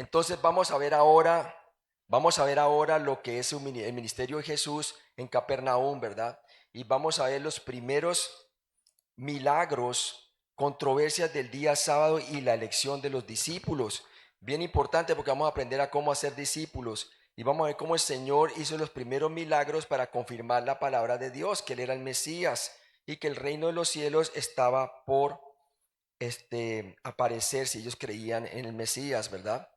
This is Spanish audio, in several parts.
Entonces vamos a ver ahora lo que es el ministerio de Jesús en Capernaum, ¿verdad? Y vamos a ver los primeros milagros, controversias del día sábado y la elección de los discípulos. Bien importante porque vamos a aprender a cómo hacer discípulos y vamos a ver cómo el Señor hizo los primeros milagros para confirmar la palabra de Dios, que Él era el Mesías y que el reino de los cielos estaba por aparecer si ellos creían en el Mesías, ¿verdad?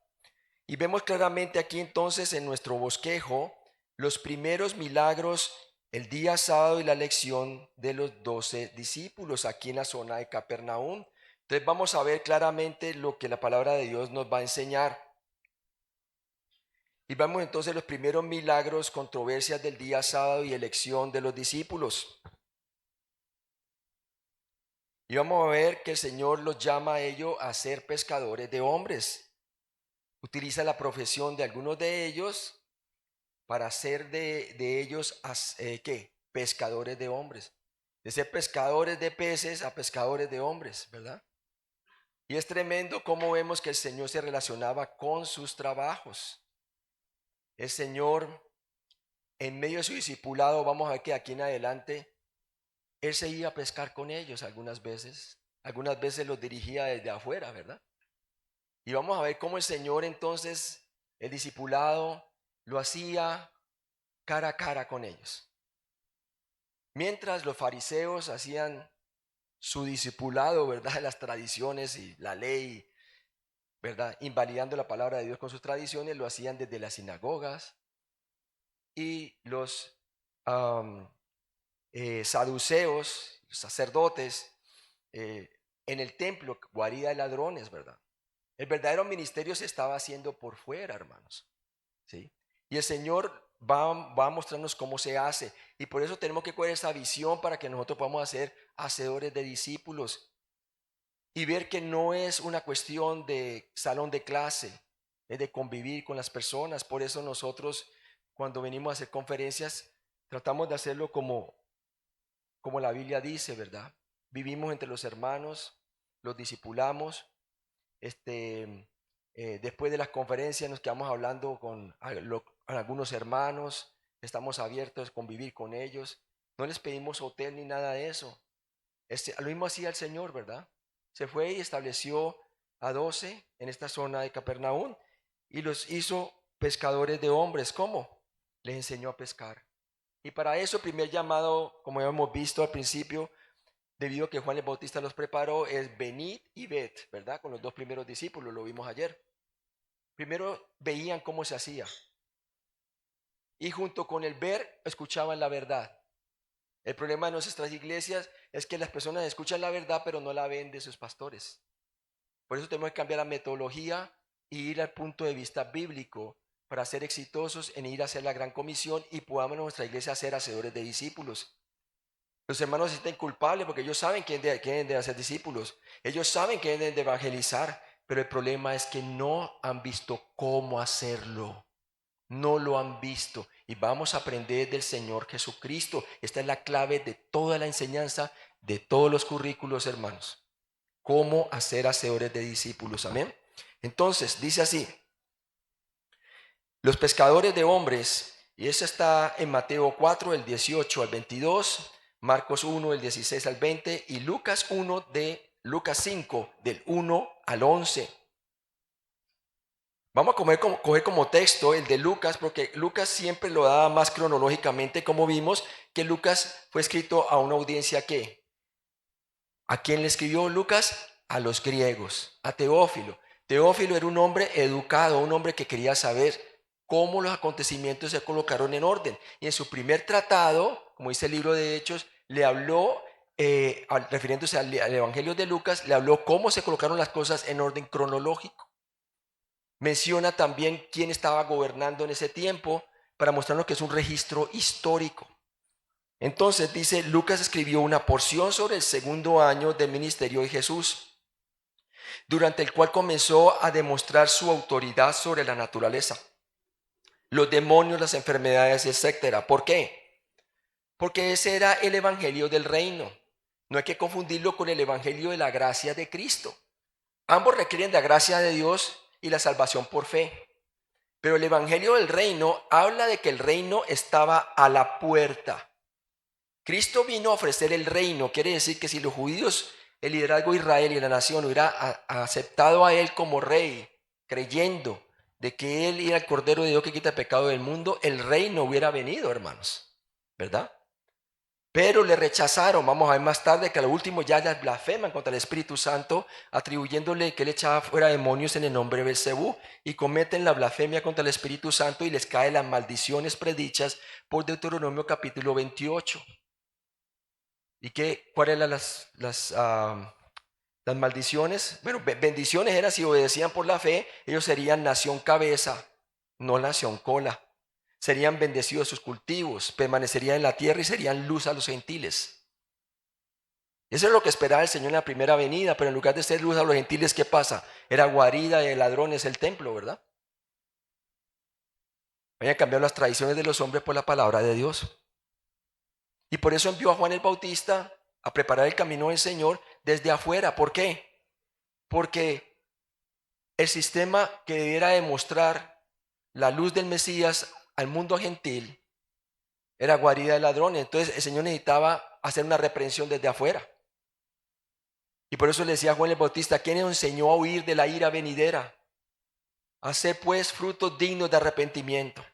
Y vemos claramente aquí entonces en nuestro bosquejo los primeros milagros el día sábado y la elección de los 12 discípulos aquí en la zona de Capernaum. Entonces vamos a ver claramente lo que la palabra de Dios nos va a enseñar. Y vamos entonces los primeros milagros, controversias del día sábado y elección de los discípulos. Y vamos a ver que el Señor los llama a ellos a ser pescadores de hombres. Utiliza la profesión de algunos de ellos para hacer de ellos, ¿qué? Pescadores de hombres. De ser pescadores de peces a pescadores de hombres, ¿verdad? Y es tremendo cómo vemos que el Señor se relacionaba con sus trabajos. El Señor, en medio de su discipulado, vamos a ver que aquí en adelante, Él se iba a pescar con ellos algunas veces. Algunas veces los dirigía desde afuera, ¿verdad? Y vamos a ver cómo el Señor entonces, el discipulado, lo hacía cara a cara con ellos. Mientras los fariseos hacían su discipulado, ¿verdad? Las tradiciones y la ley, ¿verdad? Invalidando la palabra de Dios con sus tradiciones, lo hacían desde las sinagogas. Y los saduceos, los sacerdotes, eh, en el templo, guarida de ladrones, ¿verdad? El verdadero ministerio se estaba haciendo por fuera, hermanos, ¿sí? Y el Señor va a mostrarnos cómo se hace. Y por eso tenemos que coger esa visión para que nosotros podamos hacer hacedores de discípulos. Y ver que no es una cuestión de salón de clase, es de convivir con las personas. Por eso nosotros, cuando venimos a hacer conferencias, tratamos de hacerlo como la Biblia dice, ¿verdad? Vivimos entre los hermanos, los discipulamos. Después de las conferencias nos quedamos hablando con algunos hermanos, estamos abiertos a convivir con ellos. No les pedimos hotel ni nada de eso. Lo mismo hacía el Señor, ¿verdad? Se fue y estableció a 12 en esta zona de Capernaum y los hizo pescadores de hombres. ¿Cómo? Les enseñó a pescar. Y para eso el primer llamado, como ya hemos visto al principio, debido a que Juan el Bautista los preparó, es venid y ved, ¿verdad? Con los dos primeros discípulos, lo vimos ayer. Primero veían cómo se hacía y junto con el ver escuchaban la verdad. El problema de nuestras iglesias es que las personas escuchan la verdad pero no la ven de sus pastores. Por eso tenemos que cambiar la metodología e ir al punto de vista bíblico para ser exitosos en ir a hacer la gran comisión y podamos en nuestra iglesia ser hacedores de discípulos. Los hermanos se sienten culpables porque ellos saben que deben de hacer discípulos. Ellos saben que deben de evangelizar, pero el problema es que no han visto cómo hacerlo. No lo han visto. Y vamos a aprender del Señor Jesucristo. Esta es la clave de toda la enseñanza, de todos los currículos, hermanos. Cómo hacer hacedores de discípulos. Amén. Entonces, dice así. Los pescadores de hombres, y eso está en Mateo 4, del 18 al 22, Marcos 1, del 16 al 20, y Lucas 1 de Lucas 5, del 1 al 11. Vamos a coger como texto el de Lucas, porque Lucas siempre lo da más cronológicamente, como vimos, que Lucas fue escrito a una audiencia que, ¿a quién le escribió Lucas? A los griegos, a Teófilo. Teófilo era un hombre educado, un hombre que quería saber cómo los acontecimientos se colocaron en orden. Y en su primer tratado, como dice el libro de Hechos, le habló, refiriéndose al Evangelio de Lucas, le habló cómo se colocaron las cosas en orden cronológico. Menciona también quién estaba gobernando en ese tiempo para mostrarnos que es un registro histórico. Entonces dice, Lucas escribió una porción sobre el segundo año del ministerio de Jesús, durante el cual comenzó a demostrar su autoridad sobre la naturaleza, los demonios, las enfermedades, etcétera. ¿Por qué? Porque ese era el evangelio del reino. No hay que confundirlo con el evangelio de la gracia de Cristo. Ambos requieren de la gracia de Dios y la salvación por fe. Pero el evangelio del reino habla de que el reino estaba a la puerta. Cristo vino a ofrecer el reino. Quiere decir que si los judíos, el liderazgo de Israel y la nación hubiera aceptado a él como rey, creyendo de que él era el Cordero de Dios que quita el pecado del mundo, el reino hubiera venido, hermanos, ¿verdad? Pero le rechazaron. Vamos a ver más tarde que a lo último ya las blasfeman contra el Espíritu Santo, atribuyéndole que él echaba fuera demonios en el nombre de Belcebú, y cometen la blasfemia contra el Espíritu Santo y les caen las maldiciones predichas por Deuteronomio capítulo 28. ¿Y cuáles eran las maldiciones? Bueno, bendiciones eran si obedecían por la fe, ellos serían nación cabeza, no nación cola. Serían bendecidos sus cultivos, permanecerían en la tierra y serían luz a los gentiles. Eso es lo que esperaba el Señor en la primera venida, pero en lugar de ser luz a los gentiles, ¿qué pasa? Era guarida de ladrones el templo, ¿verdad? Habían cambiado las tradiciones de los hombres por la palabra de Dios. Y por eso envió a Juan el Bautista a preparar el camino del Señor desde afuera. ¿Por qué? Porque el sistema que debiera demostrar la luz del Mesías al mundo gentil era guarida de ladrones. Entonces el Señor necesitaba hacer una reprensión desde afuera. Y por eso le decía a Juan el Bautista: ¿quién nos enseñó a huir de la ira venidera? Haced pues frutos dignos de arrepentimiento.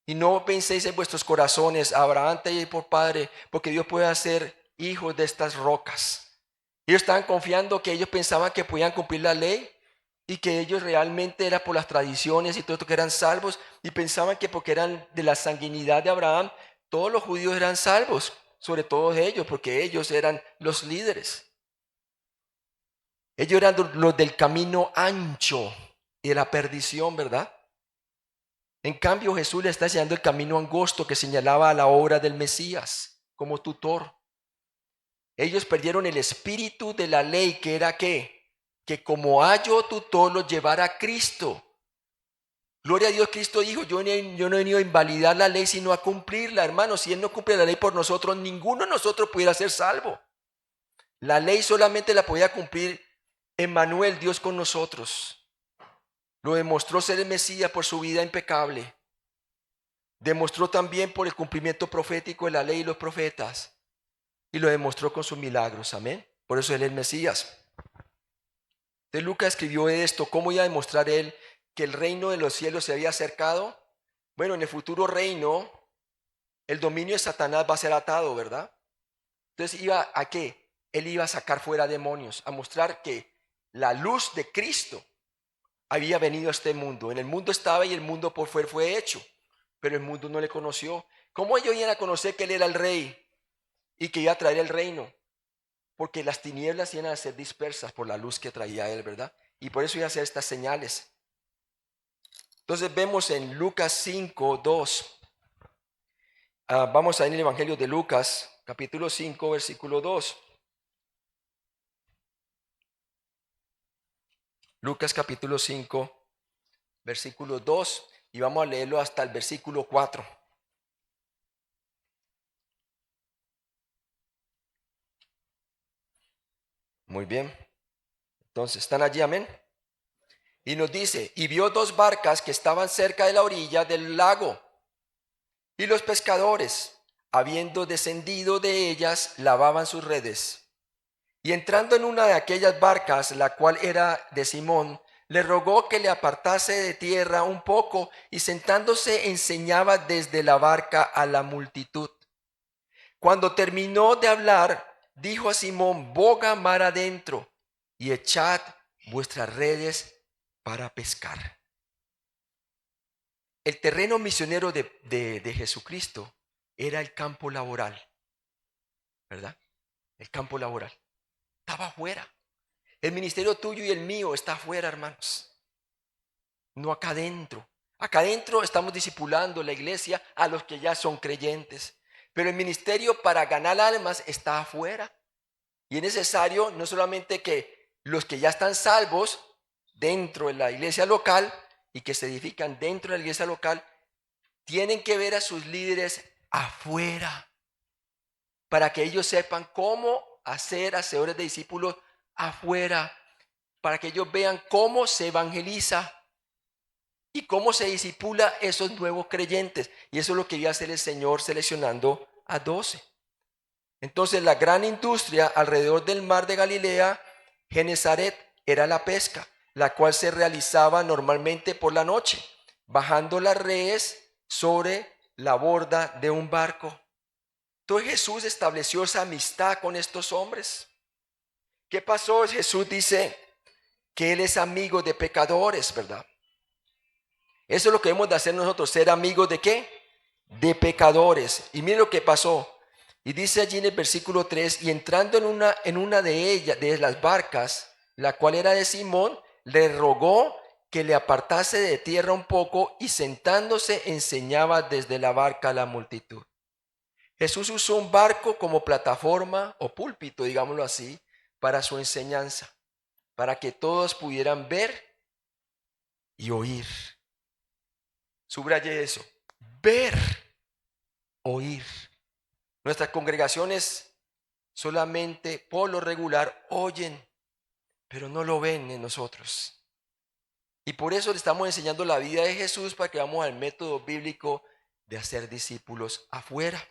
Y no penséis en vuestros corazones: Abraham te dio por padre, porque Dios puede hacer hijos de estas rocas. Ellos estaban confiando que ellos pensaban que podían cumplir la ley y que ellos realmente era por las tradiciones y todo esto que eran salvos, y pensaban que porque eran de la sanguinidad de Abraham, todos los judíos eran salvos, sobre todo ellos, porque ellos eran los líderes. Ellos eran los del camino ancho y de la perdición, ¿verdad? En cambio, Jesús le está enseñando el camino angosto que señalaba a la obra del Mesías como tutor. Ellos perdieron el espíritu de la ley, que era ¿qué? Que como ayo tutor los llevara a Cristo. Gloria a Dios, Cristo dijo: yo no he venido a invalidar la ley, sino a cumplirla. Hermanos, si Él no cumple la ley por nosotros, ninguno de nosotros pudiera ser salvo. La ley solamente la podía cumplir Emmanuel, Dios con nosotros. Lo demostró ser el Mesías por su vida impecable. Demostró también por el cumplimiento profético de la ley y los profetas. Y lo demostró con sus milagros. Amén. Por eso Él es el Mesías. Entonces Lucas escribió esto. ¿Cómo iba a demostrar él que el reino de los cielos se había acercado? Bueno, en el futuro reino, el dominio de Satanás va a ser atado, ¿verdad? Entonces iba a ¿qué? Él iba a sacar fuera demonios, a mostrar que la luz de Cristo había venido a este mundo. En el mundo estaba y el mundo por fuera fue hecho, pero el mundo no le conoció. ¿Cómo ellos iban a conocer que Él era el rey y que iba a traer el reino? Porque las tinieblas iban a ser dispersas por la luz que traía Él, ¿verdad? Y por eso iba a hacer estas señales. Entonces vemos en Lucas 5:2. Vamos a ir en el Evangelio de Lucas, capítulo 5, versículo 2. Lucas capítulo 5, versículo 2. Y vamos a leerlo hasta el versículo 4. Muy bien. Entonces, ¿están allí? Amén. Y nos dice: y vio dos barcas que estaban cerca de la orilla del lago. Y los pescadores, habiendo descendido de ellas, lavaban sus redes. Y entrando en una de aquellas barcas, la cual era de Simón, le rogó que le apartase de tierra un poco, y sentándose enseñaba desde la barca a la multitud. Cuando terminó de hablar, dijo a Simón: boga mar adentro y echad vuestras redes para pescar. El terreno misionero de Jesucristo era el campo laboral, ¿verdad? El campo laboral. Estaba afuera. El ministerio tuyo y el mío está afuera, hermanos. No acá adentro. Acá adentro estamos discipulando la iglesia a los que ya son creyentes. Pero el ministerio para ganar almas está afuera. Y es necesario no solamente que los que ya están salvos dentro de la iglesia local y que se edifican dentro de la iglesia local, tienen que ver a sus líderes afuera, para que ellos sepan cómo hacer hacedores de discípulos afuera. para que ellos vean cómo se evangeliza y cómo se disipula esos nuevos creyentes. Y eso es lo que iba a hacer el Señor seleccionando a 12. Entonces la gran industria alrededor del mar de Galilea, Genezaret, era la pesca, la cual se realizaba normalmente por la noche, bajando las redes sobre la borda de un barco. Entonces Jesús estableció esa amistad con estos hombres. ¿Qué pasó? Jesús dice que Él es amigo de pecadores, ¿verdad? Eso es lo que debemos de hacer nosotros, ser amigos ¿de qué? De pecadores. Y mire lo que pasó. Y dice allí en el versículo 3, y entrando en una de ellas, de las barcas, la cual era de Simón, le rogó que le apartase de tierra un poco y sentándose enseñaba desde la barca a la multitud. Jesús usó un barco como plataforma o púlpito, digámoslo así, para su enseñanza, para que todos pudieran ver y oír. Subraye eso, ver, oír. Nuestras congregaciones solamente por lo regular oyen, pero no lo ven en nosotros. Y por eso le estamos enseñando la vida de Jesús para que vamos al método bíblico de hacer discípulos afuera.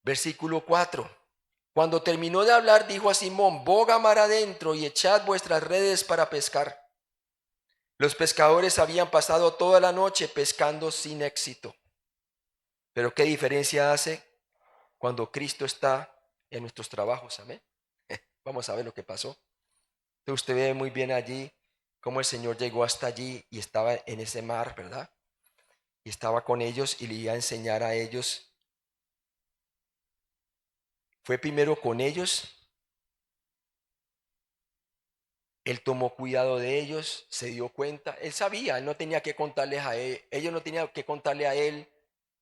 Versículo 4. Cuando terminó de hablar, dijo a Simón: boga mar adentro y echad vuestras redes para pescar. Los pescadores habían pasado toda la noche pescando sin éxito. Pero ¿qué diferencia hace cuando Cristo está en nuestros trabajos? Amén. Vamos a ver lo que pasó. Entonces usted ve muy bien allí cómo el Señor llegó hasta allí y estaba en ese mar, ¿verdad? Y estaba con ellos y le iba a enseñar a ellos. Fue primero con ellos. Él tomó cuidado de ellos, se dio cuenta. Él sabía, él no tenía que contarles a él. Ellos no tenían que contarle a él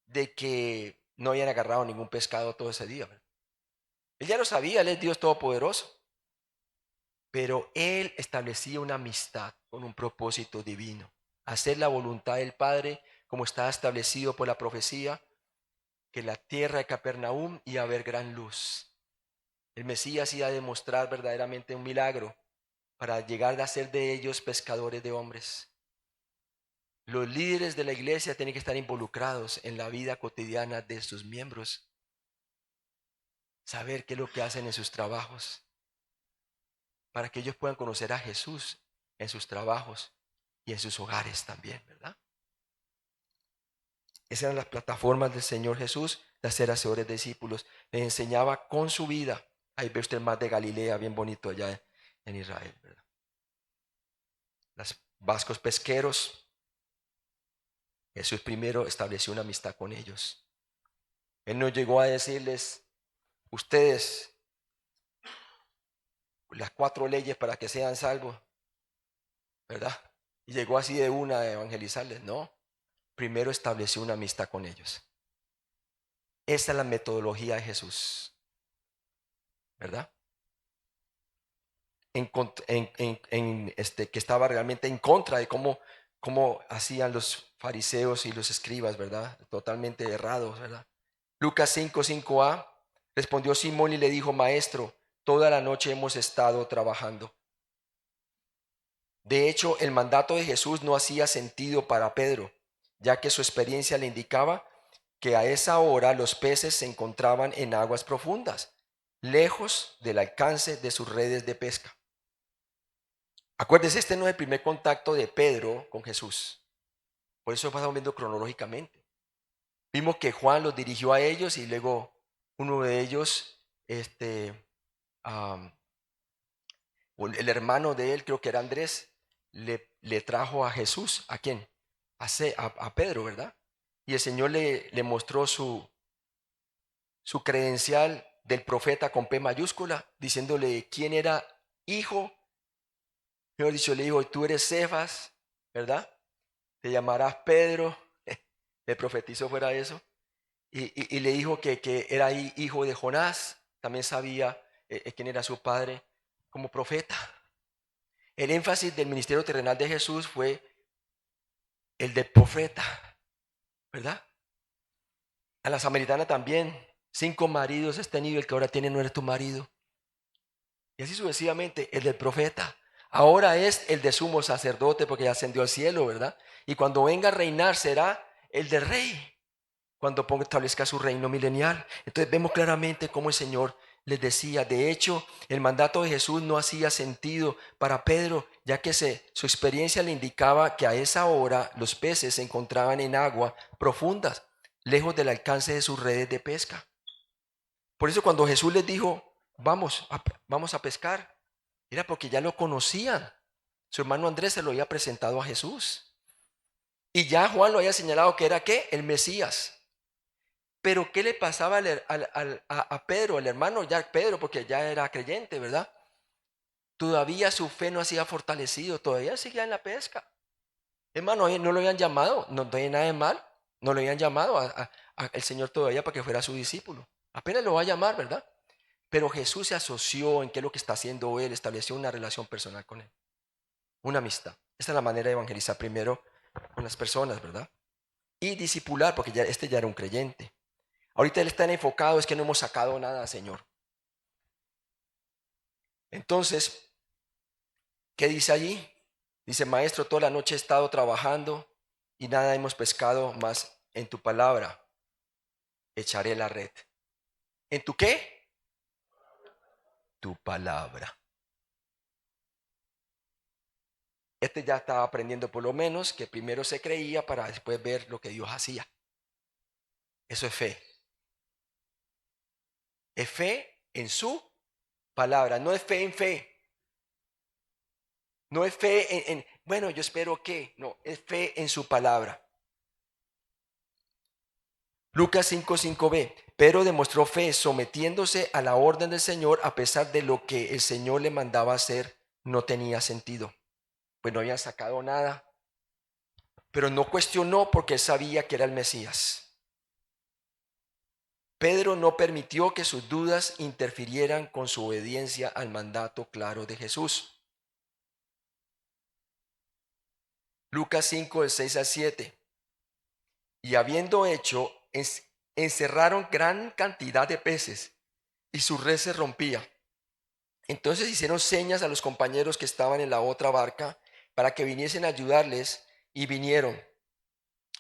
de que no habían agarrado ningún pescado todo ese día, ¿verdad? Él ya lo sabía, él es Dios Todopoderoso. Pero él establecía una amistad con un propósito divino. Hacer la voluntad del Padre como estaba establecido por la profecía, que la tierra de Capernaum iba a haber gran luz. El Mesías iba a demostrar verdaderamente un milagro para llegar a ser de ellos pescadores de hombres. Los líderes de la iglesia tienen que estar involucrados en la vida cotidiana de sus miembros. Saber qué es lo que hacen en sus trabajos, para que ellos puedan conocer a Jesús en sus trabajos y en sus hogares también, ¿verdad? Esas eran las plataformas del Señor Jesús de hacer hacedores de discípulos. Les enseñaba con su vida. Ahí ve usted el mar de Galilea, bien bonito allá en Israel, ¿verdad? Los vascos pesqueros. Jesús primero estableció una amistad con ellos. Él no llegó a decirles: ustedes, las 4 leyes para que sean salvos, ¿verdad? Y llegó así de una a evangelizarles. No, primero estableció una amistad con ellos. Esa es la metodología de Jesús, ¿verdad? Que estaba realmente en contra de cómo hacían los fariseos y los escribas, ¿verdad? Totalmente errados, ¿verdad? Lucas 5:5a, respondió Simón y le dijo: Maestro, toda la noche hemos estado trabajando. De hecho, el mandato de Jesús no hacía sentido para Pedro, ya que su experiencia le indicaba que a esa hora los peces se encontraban en aguas profundas, lejos del alcance de sus redes de pesca. Acuérdense, este no es el primer contacto de Pedro con Jesús. Por eso pasamos viendo cronológicamente. Vimos que Juan los dirigió a ellos y luego uno de ellos, el hermano de él, creo que era Andrés, le trajo a Jesús. ¿A quién? A Pedro, ¿verdad? Y el Señor le mostró su credencial del profeta con P mayúscula, diciéndole quién era hijo. Mejor dicho, le dijo: tú eres Cefas, ¿verdad? Te llamarás Pedro. Le profetizó fuera eso. Y le dijo que era hijo de Jonás. También sabía quién era su padre como profeta. El énfasis del ministerio terrenal de Jesús fue el de profeta, ¿verdad? A la samaritana también: 5 maridos has tenido, el que ahora tiene no eres tu marido. Y así sucesivamente, el del profeta. Ahora es el de sumo sacerdote porque ya ascendió al cielo, ¿verdad? Y cuando venga a reinar será el de rey, cuando establezca su reino milenial. Entonces vemos claramente cómo el Señor les decía. De hecho, el mandato de Jesús no hacía sentido para Pedro, ya que su experiencia le indicaba que a esa hora los peces se encontraban en agua profundas, lejos del alcance de sus redes de pesca. Por eso cuando Jesús les dijo, vamos a pescar, era porque ya lo conocían. Su hermano Andrés se lo había presentado a Jesús. Y ya Juan lo había señalado que era ¿qué? El Mesías. Pero ¿qué le pasaba a Pedro, al hermano ya Pedro, porque ya era creyente, ¿verdad? Todavía su fe no hacía fortalecido, todavía seguía en la pesca. Hermano, no lo habían llamado, no hay nada de mal, no lo habían llamado al Señor todavía para que fuera su discípulo. Apenas lo va a llamar, ¿verdad? Pero Jesús se asoció en qué es lo que está haciendo él, estableció una relación personal con él, una amistad. Esta es la manera de evangelizar primero con las personas, ¿verdad? Y discipular, porque ya era un creyente. Ahorita él está enfocado, es que no hemos sacado nada, Señor. Entonces, ¿qué dice allí? Dice, maestro, toda la noche he estado trabajando y nada hemos pescado, más en tu palabra echaré la red. ¿En tu qué? Tu palabra. Este ya estaba aprendiendo por lo menos que primero se creía para después ver lo que Dios hacía. Eso es fe. Es fe en su palabra, no es fe en fe. No es fe bueno, yo espero que, no, es fe en su palabra. Lucas 5:5b, pero demostró fe sometiéndose a la orden del Señor a pesar de lo que el Señor le mandaba hacer, no tenía sentido. Pues no habían sacado nada, pero no cuestionó porque él sabía que era el Mesías. Pedro no permitió que sus dudas interfirieran con su obediencia al mandato claro de Jesús. Lucas 5, del 6 al 7. Y habiendo hecho, encerraron gran cantidad de peces y su red se rompía. Entonces hicieron señas a los compañeros que estaban en la otra barca para que viniesen a ayudarles y vinieron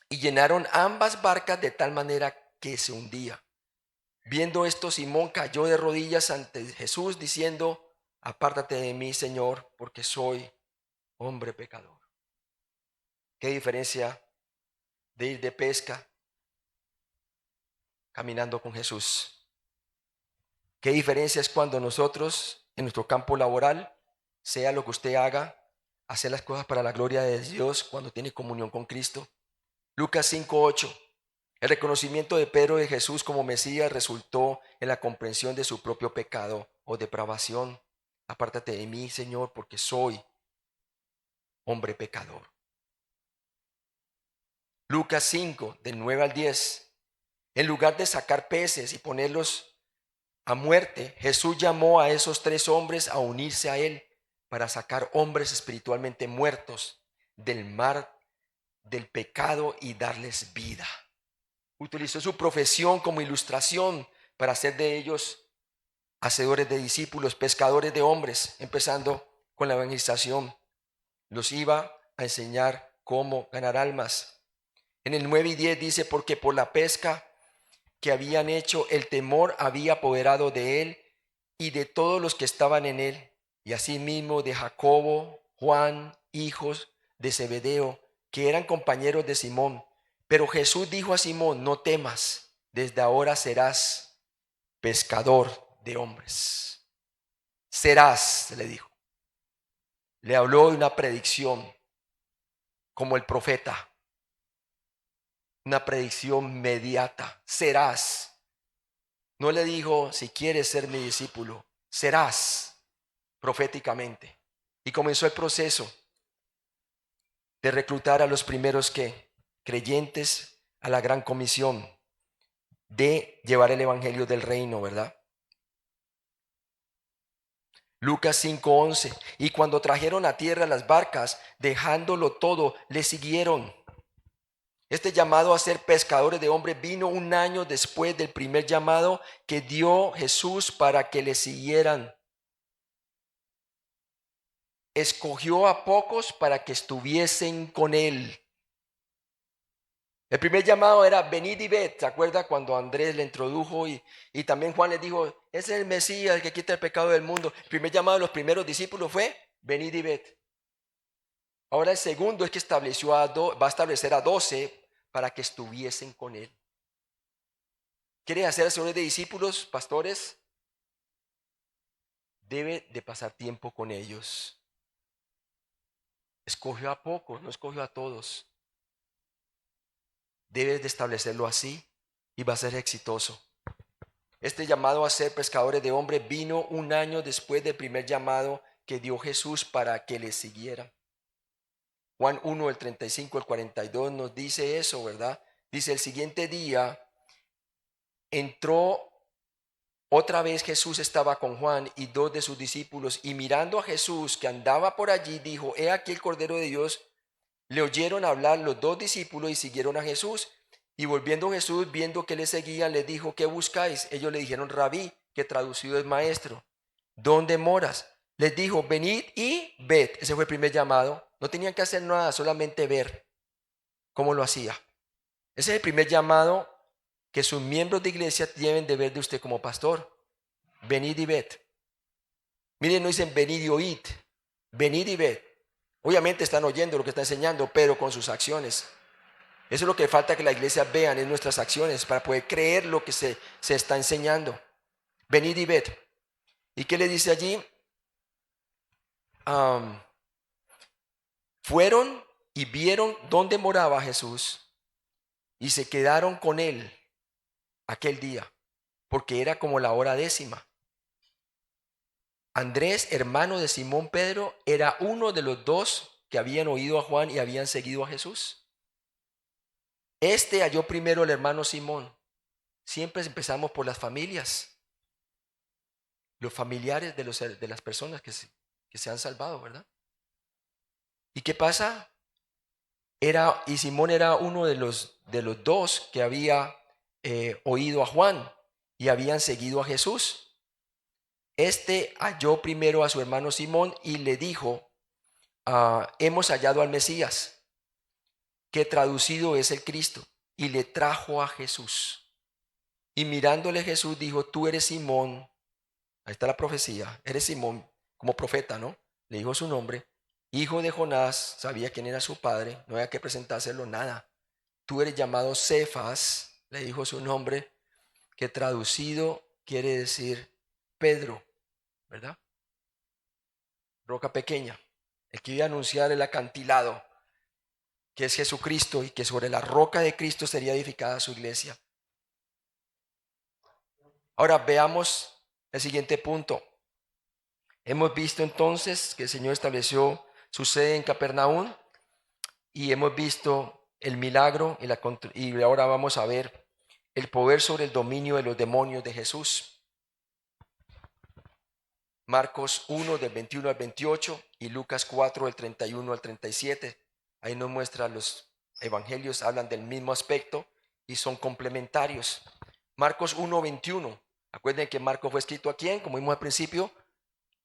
y llenaron ambas barcas de tal manera que se hundía. Viendo esto, Simón cayó de rodillas ante Jesús diciendo, apártate de mí, Señor, porque soy hombre pecador. ¿Qué diferencia de ir de pesca caminando con Jesús? ¿Qué diferencia es cuando nosotros en nuestro campo laboral, sea lo que usted haga, hacer las cosas para la gloria de Dios cuando tiene comunión con Cristo? Lucas 5:8. El reconocimiento de Pedro de Jesús como Mesías resultó en la comprensión de su propio pecado o depravación. Apártate de mí, Señor, porque soy hombre pecador. Lucas 5, del 9 al 10. En lugar de sacar peces y ponerlos a muerte, Jesús llamó a esos 3 hombres a unirse a él para sacar hombres espiritualmente muertos del mar del pecado y darles vida. Utilizó su profesión como ilustración para hacer de ellos hacedores de discípulos, pescadores de hombres, empezando con la evangelización. Los iba a enseñar cómo ganar almas. En el 9 y 10 dice, porque por la pesca que habían hecho, el temor había apoderado de él y de todos los que estaban en él, y asimismo de Jacobo, Juan, hijos de Zebedeo, que eran compañeros de Simón. Pero Jesús dijo a Simón, no temas, desde ahora serás pescador de hombres. Serás, le dijo. Le habló de una predicción, como el profeta, una predicción inmediata. Serás. No le dijo, si quieres ser mi discípulo, serás proféticamente. Y comenzó el proceso de reclutar a los primeros creyentes a la gran comisión de llevar el evangelio del reino, ¿verdad? Lucas 5:11. Y cuando trajeron a tierra las barcas, dejándolo todo, le siguieron. Este llamado a ser pescadores de hombres vino un año después del primer llamado que dio Jesús para que le siguieran. escogió a pocos para que estuviesen con él. El primer llamado era venid y ved. ¿Se acuerda cuando Andrés le introdujo y también Juan le dijo, ese es el Mesías, el que quita el pecado del mundo? El primer llamado de los primeros discípulos fue venid y ved. Ahora el segundo es que va a establecer a 12 para que estuviesen con él. ¿Quiere hacer hacedores de discípulos, pastores? Debe de pasar tiempo con ellos. Escogió a pocos, no escogió a todos. Debes de establecerlo así y va a ser exitoso. Este llamado a ser pescadores de hombres vino un año después del primer llamado que dio Jesús para que le siguieran. Juan 1, el 35 al 42 nos dice eso, ¿verdad? Dice, el siguiente día entró otra vez Jesús, estaba con Juan y 2 de sus discípulos, y mirando a Jesús que andaba por allí, dijo, he aquí el Cordero de Dios. Le oyeron hablar los 2 discípulos y siguieron a Jesús. Y volviendo Jesús, viendo que le seguían, les dijo, ¿qué buscáis? Ellos le dijeron, Rabí, que traducido es maestro. ¿Dónde moras? Les dijo, venid y ved. Ese fue el primer llamado. No tenían que hacer nada, solamente ver cómo lo hacía. Ese es el primer llamado que sus miembros de iglesia deben de ver de usted como pastor. Venid y ved. Miren, no dicen venid y oíd. Venid y ved. Obviamente están oyendo lo que está enseñando, pero con sus acciones. Eso es lo que falta que la iglesia vean en nuestras acciones para poder creer lo que se está enseñando. Venid y ved. ¿Y qué le dice allí? Fueron y vieron dónde moraba Jesús y se quedaron con él aquel día, porque era como la hora 10. Andrés, hermano de Simón Pedro, era uno de los 2 que habían oído a Juan y habían seguido a Jesús. Este halló primero el hermano Simón. Siempre empezamos por las familias, los familiares de las personas que se han salvado, ¿verdad? ¿Y qué pasa? Y Simón era uno de los 2 que había oído a Juan y habían seguido a Jesús. Este halló primero a su hermano Simón y le dijo, hemos hallado al Mesías, que traducido es el Cristo, y le trajo a Jesús. Y mirándole Jesús dijo, tú eres Simón, ahí está la profecía, eres Simón, como profeta, ¿no? Le dijo su nombre, hijo de Jonás, sabía quién era su padre, no había que presentárselo nada. Tú eres llamado Cefas, le dijo su nombre, que traducido quiere decir Pedro, ¿verdad? Roca pequeña. El que iba a anunciar el acantilado, que es Jesucristo, y que sobre la roca de Cristo sería edificada su iglesia. Ahora veamos el siguiente punto. Hemos visto entonces que el Señor estableció su sede en Capernaum y hemos visto el milagro y ahora vamos a ver el poder sobre el dominio de los demonios de Jesús. Marcos 1 del 21 al 28 y Lucas 4 del 31 al 37. Ahí nos muestra los evangelios, hablan del mismo aspecto y son complementarios. Marcos 1, 21. Acuérdense que Marcos fue escrito a quién, como vimos al principio,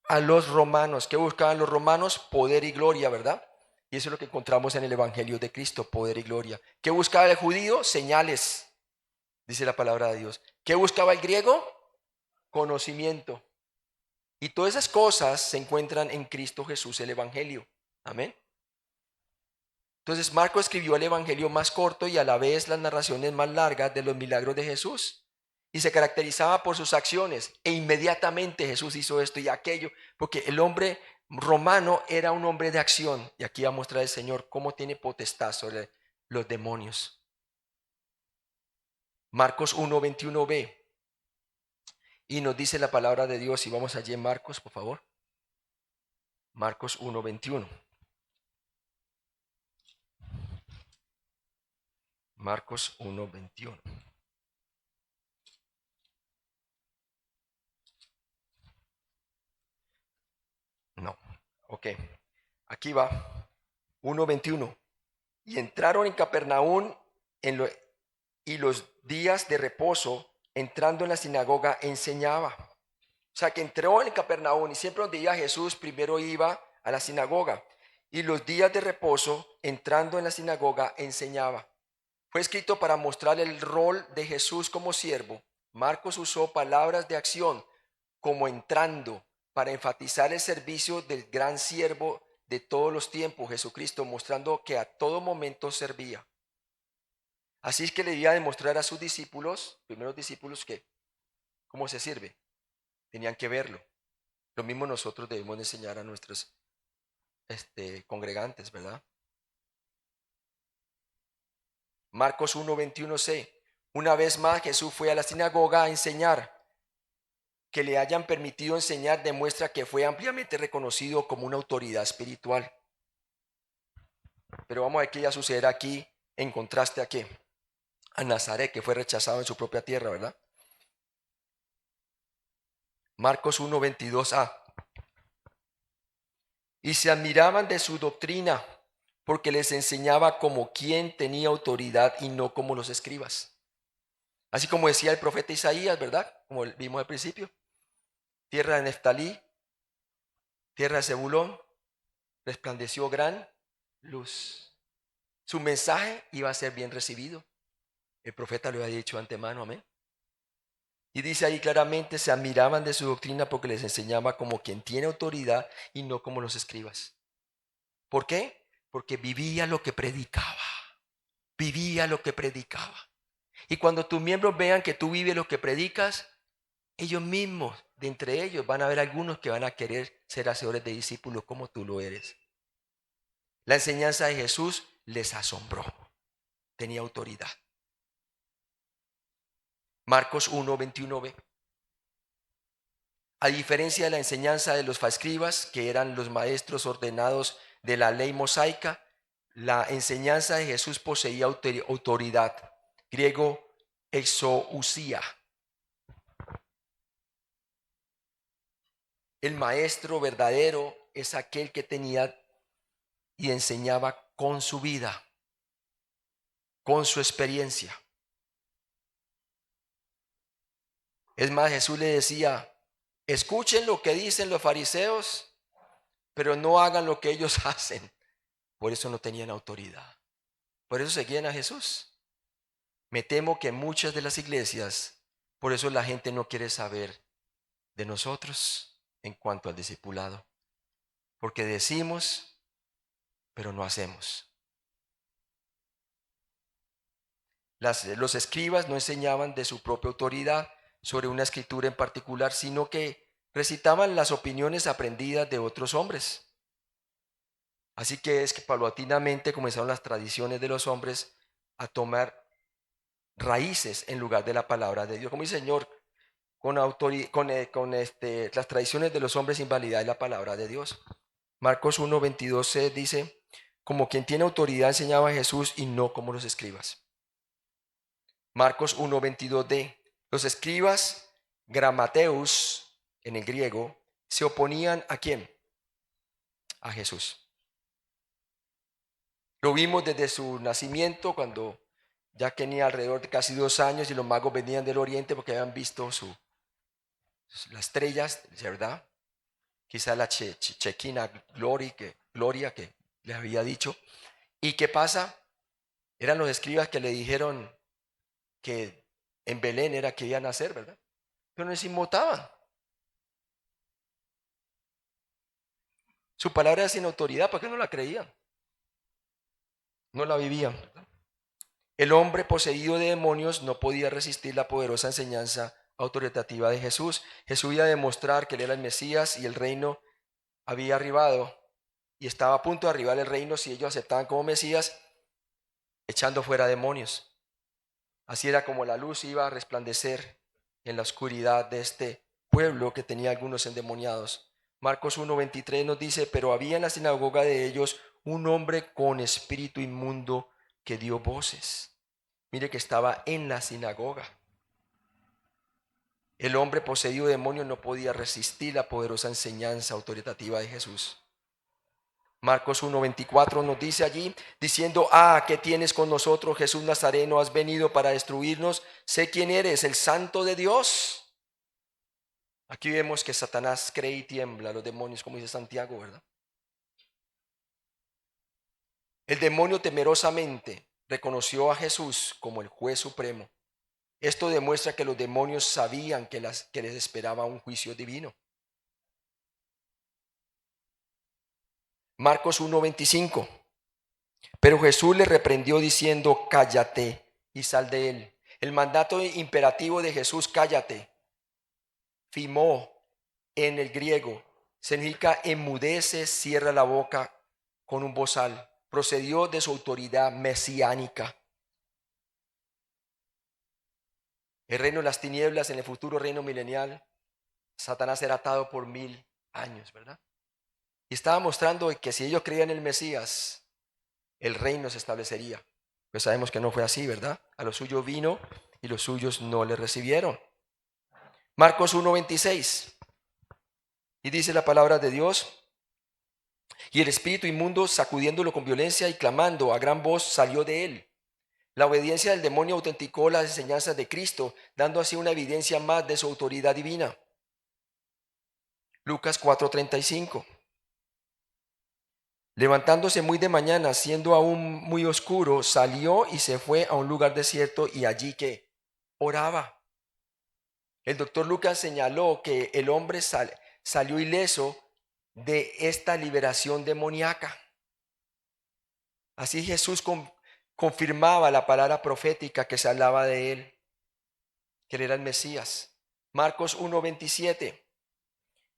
a los romanos. ¿Qué buscaban los romanos? Poder y gloria, ¿verdad? Y eso es lo que encontramos en el evangelio de Cristo, poder y gloria. ¿Qué buscaba el judío? Señales, dice la palabra de Dios. ¿Qué buscaba el griego? Conocimiento. Y todas esas cosas se encuentran en Cristo Jesús, el evangelio. Amén. Entonces Marcos escribió el evangelio más corto y a la vez las narraciones más largas de los milagros de Jesús. Y se caracterizaba por sus acciones. E inmediatamente Jesús hizo esto y aquello. Porque el hombre romano era un hombre de acción. Y aquí va a mostrar el Señor cómo tiene potestad sobre los demonios. Marcos 1, 21b. Y nos dice la palabra de Dios. Y vamos allí en Marcos, por favor. Marcos 1, 21. Marcos 1, 21. No, ok. Aquí va. 1:21. Y entraron en Capernaum y los días de reposo, entrando en la sinagoga, enseñaba. O sea que entró en Capernaum y siempre donde iba Jesús, primero iba a la sinagoga, y los días de reposo, entrando en la sinagoga, enseñaba. Fue escrito para mostrar el rol de Jesús como siervo. Marcos usó palabras de acción como entrando para enfatizar el servicio del gran siervo de todos los tiempos, Jesucristo, mostrando que a todo momento servía. Así es que le iba a demostrar a sus discípulos, primeros discípulos, que cómo se sirve. Tenían que verlo. Lo mismo nosotros debemos de enseñar a nuestros congregantes, ¿verdad? Marcos 1:21c. Una vez más Jesús fue a la sinagoga a enseñar. Que le hayan permitido enseñar demuestra que fue ampliamente reconocido como una autoridad espiritual. Pero vamos a ver qué ya sucederá aquí en contraste a qué. A Nazaret, que fue rechazado en su propia tierra, ¿verdad? Marcos 1:22a. Y se admiraban de su doctrina, porque les enseñaba como quien tenía autoridad y no como los escribas. Así como decía el profeta Isaías, ¿verdad? Como vimos al principio. Tierra de Neftalí, tierra de Zebulón, resplandeció gran luz. Su mensaje iba a ser bien recibido. El profeta lo había dicho antemano, amén. Y dice ahí claramente, se admiraban de su doctrina porque les enseñaba como quien tiene autoridad y no como los escribas. ¿Por qué? Porque vivía lo que predicaba. Vivía lo que predicaba. Y cuando tus miembros vean que tú vives lo que predicas, ellos mismos, de entre ellos, van a haber algunos que van a querer ser hacedores de discípulos como tú lo eres. La enseñanza de Jesús les asombró. Tenía autoridad. Marcos 1:21b. A diferencia de la enseñanza de los faescribas, que eran los maestros ordenados de la ley mosaica, la enseñanza de Jesús poseía autoridad. Griego, exousia. El maestro verdadero es aquel que tenía y enseñaba con su vida, con su experiencia. Es más, Jesús le decía, escuchen lo que dicen los fariseos, pero no hagan lo que ellos hacen. Por eso no tenían autoridad. Por eso seguían a Jesús. Me temo que en muchas de las iglesias, por eso la gente no quiere saber de nosotros en cuanto al discipulado. Porque decimos, pero no hacemos. Los escribas no enseñaban de su propia autoridad sobre una escritura en particular, sino que recitaban las opiniones aprendidas de otros hombres. Así que es que paulatinamente comenzaron las tradiciones de los hombres a tomar raíces en lugar de la palabra de Dios. Como dice el Señor, las tradiciones de los hombres invalidar la palabra de Dios. Marcos 1:22 dice, como quien tiene autoridad enseñaba a Jesús y no como los escribas. Marcos 1:22d. Los escribas gramateus, en el griego, se oponían ¿a quién? A Jesús. Lo vimos desde su nacimiento, cuando ya tenía alrededor de casi 2 años y los magos venían del oriente porque habían visto las estrellas, ¿verdad? Quizá la chequina gloria que les había dicho. ¿Y qué pasa? Eran los escribas que le dijeron que en Belén era que iban a nacer, ¿verdad? Pero no les inmutaban. Su palabra era sin autoridad porque no la creían. No la vivían. El hombre poseído de demonios no podía resistir la poderosa enseñanza autoritativa de Jesús. Jesús iba a demostrar que él era el Mesías y el reino había arribado y estaba a punto de arribar el reino si ellos aceptaban como Mesías, echando fuera demonios. Así era como la luz iba a resplandecer en la oscuridad de este pueblo que tenía algunos endemoniados. Marcos 1:23 nos dice, pero había en la sinagoga de ellos un hombre con espíritu inmundo que dio voces. Mire que estaba en la sinagoga. El hombre poseído de demonios no podía resistir la poderosa enseñanza autoritativa de Jesús. Marcos 1:24 nos dice allí, diciendo, ¿qué tienes con nosotros, Jesús Nazareno? ¿Has venido para destruirnos? Sé quién eres, el Santo de Dios. Aquí vemos que Satanás cree y tiembla, los demonios, como dice Santiago, ¿verdad? El demonio temerosamente reconoció a Jesús como el juez supremo. Esto demuestra que los demonios sabían que les esperaba un juicio divino. Marcos 1:25. Pero Jesús le reprendió diciendo, cállate y sal de él. El mandato imperativo de Jesús, cállate, fimó en el griego, significa enmudece, cierra la boca con un bozal. Procedió de su autoridad mesiánica. El reino de las tinieblas, en el futuro reino milenial, Satanás será atado por 1000 años, ¿verdad? Y estaba mostrando que si ellos creían en el Mesías, el reino se establecería. Pues sabemos que no fue así, ¿verdad? A los suyos vino y los suyos no le recibieron. Marcos 1:26. Y dice la palabra de Dios: y el espíritu inmundo, sacudiéndolo con violencia y clamando a gran voz, salió de él. La obediencia del demonio autenticó las enseñanzas de Cristo, dando así una evidencia más de su autoridad divina. Lucas 4:35. Levantándose muy de mañana, siendo aún muy oscuro, salió y se fue a un lugar desierto y allí que oraba. El doctor Lucas señaló que el hombre salió ileso de esta liberación demoníaca. Así Jesús confirmaba la palabra profética que se hablaba de él, que él era el Mesías. Marcos 1:27.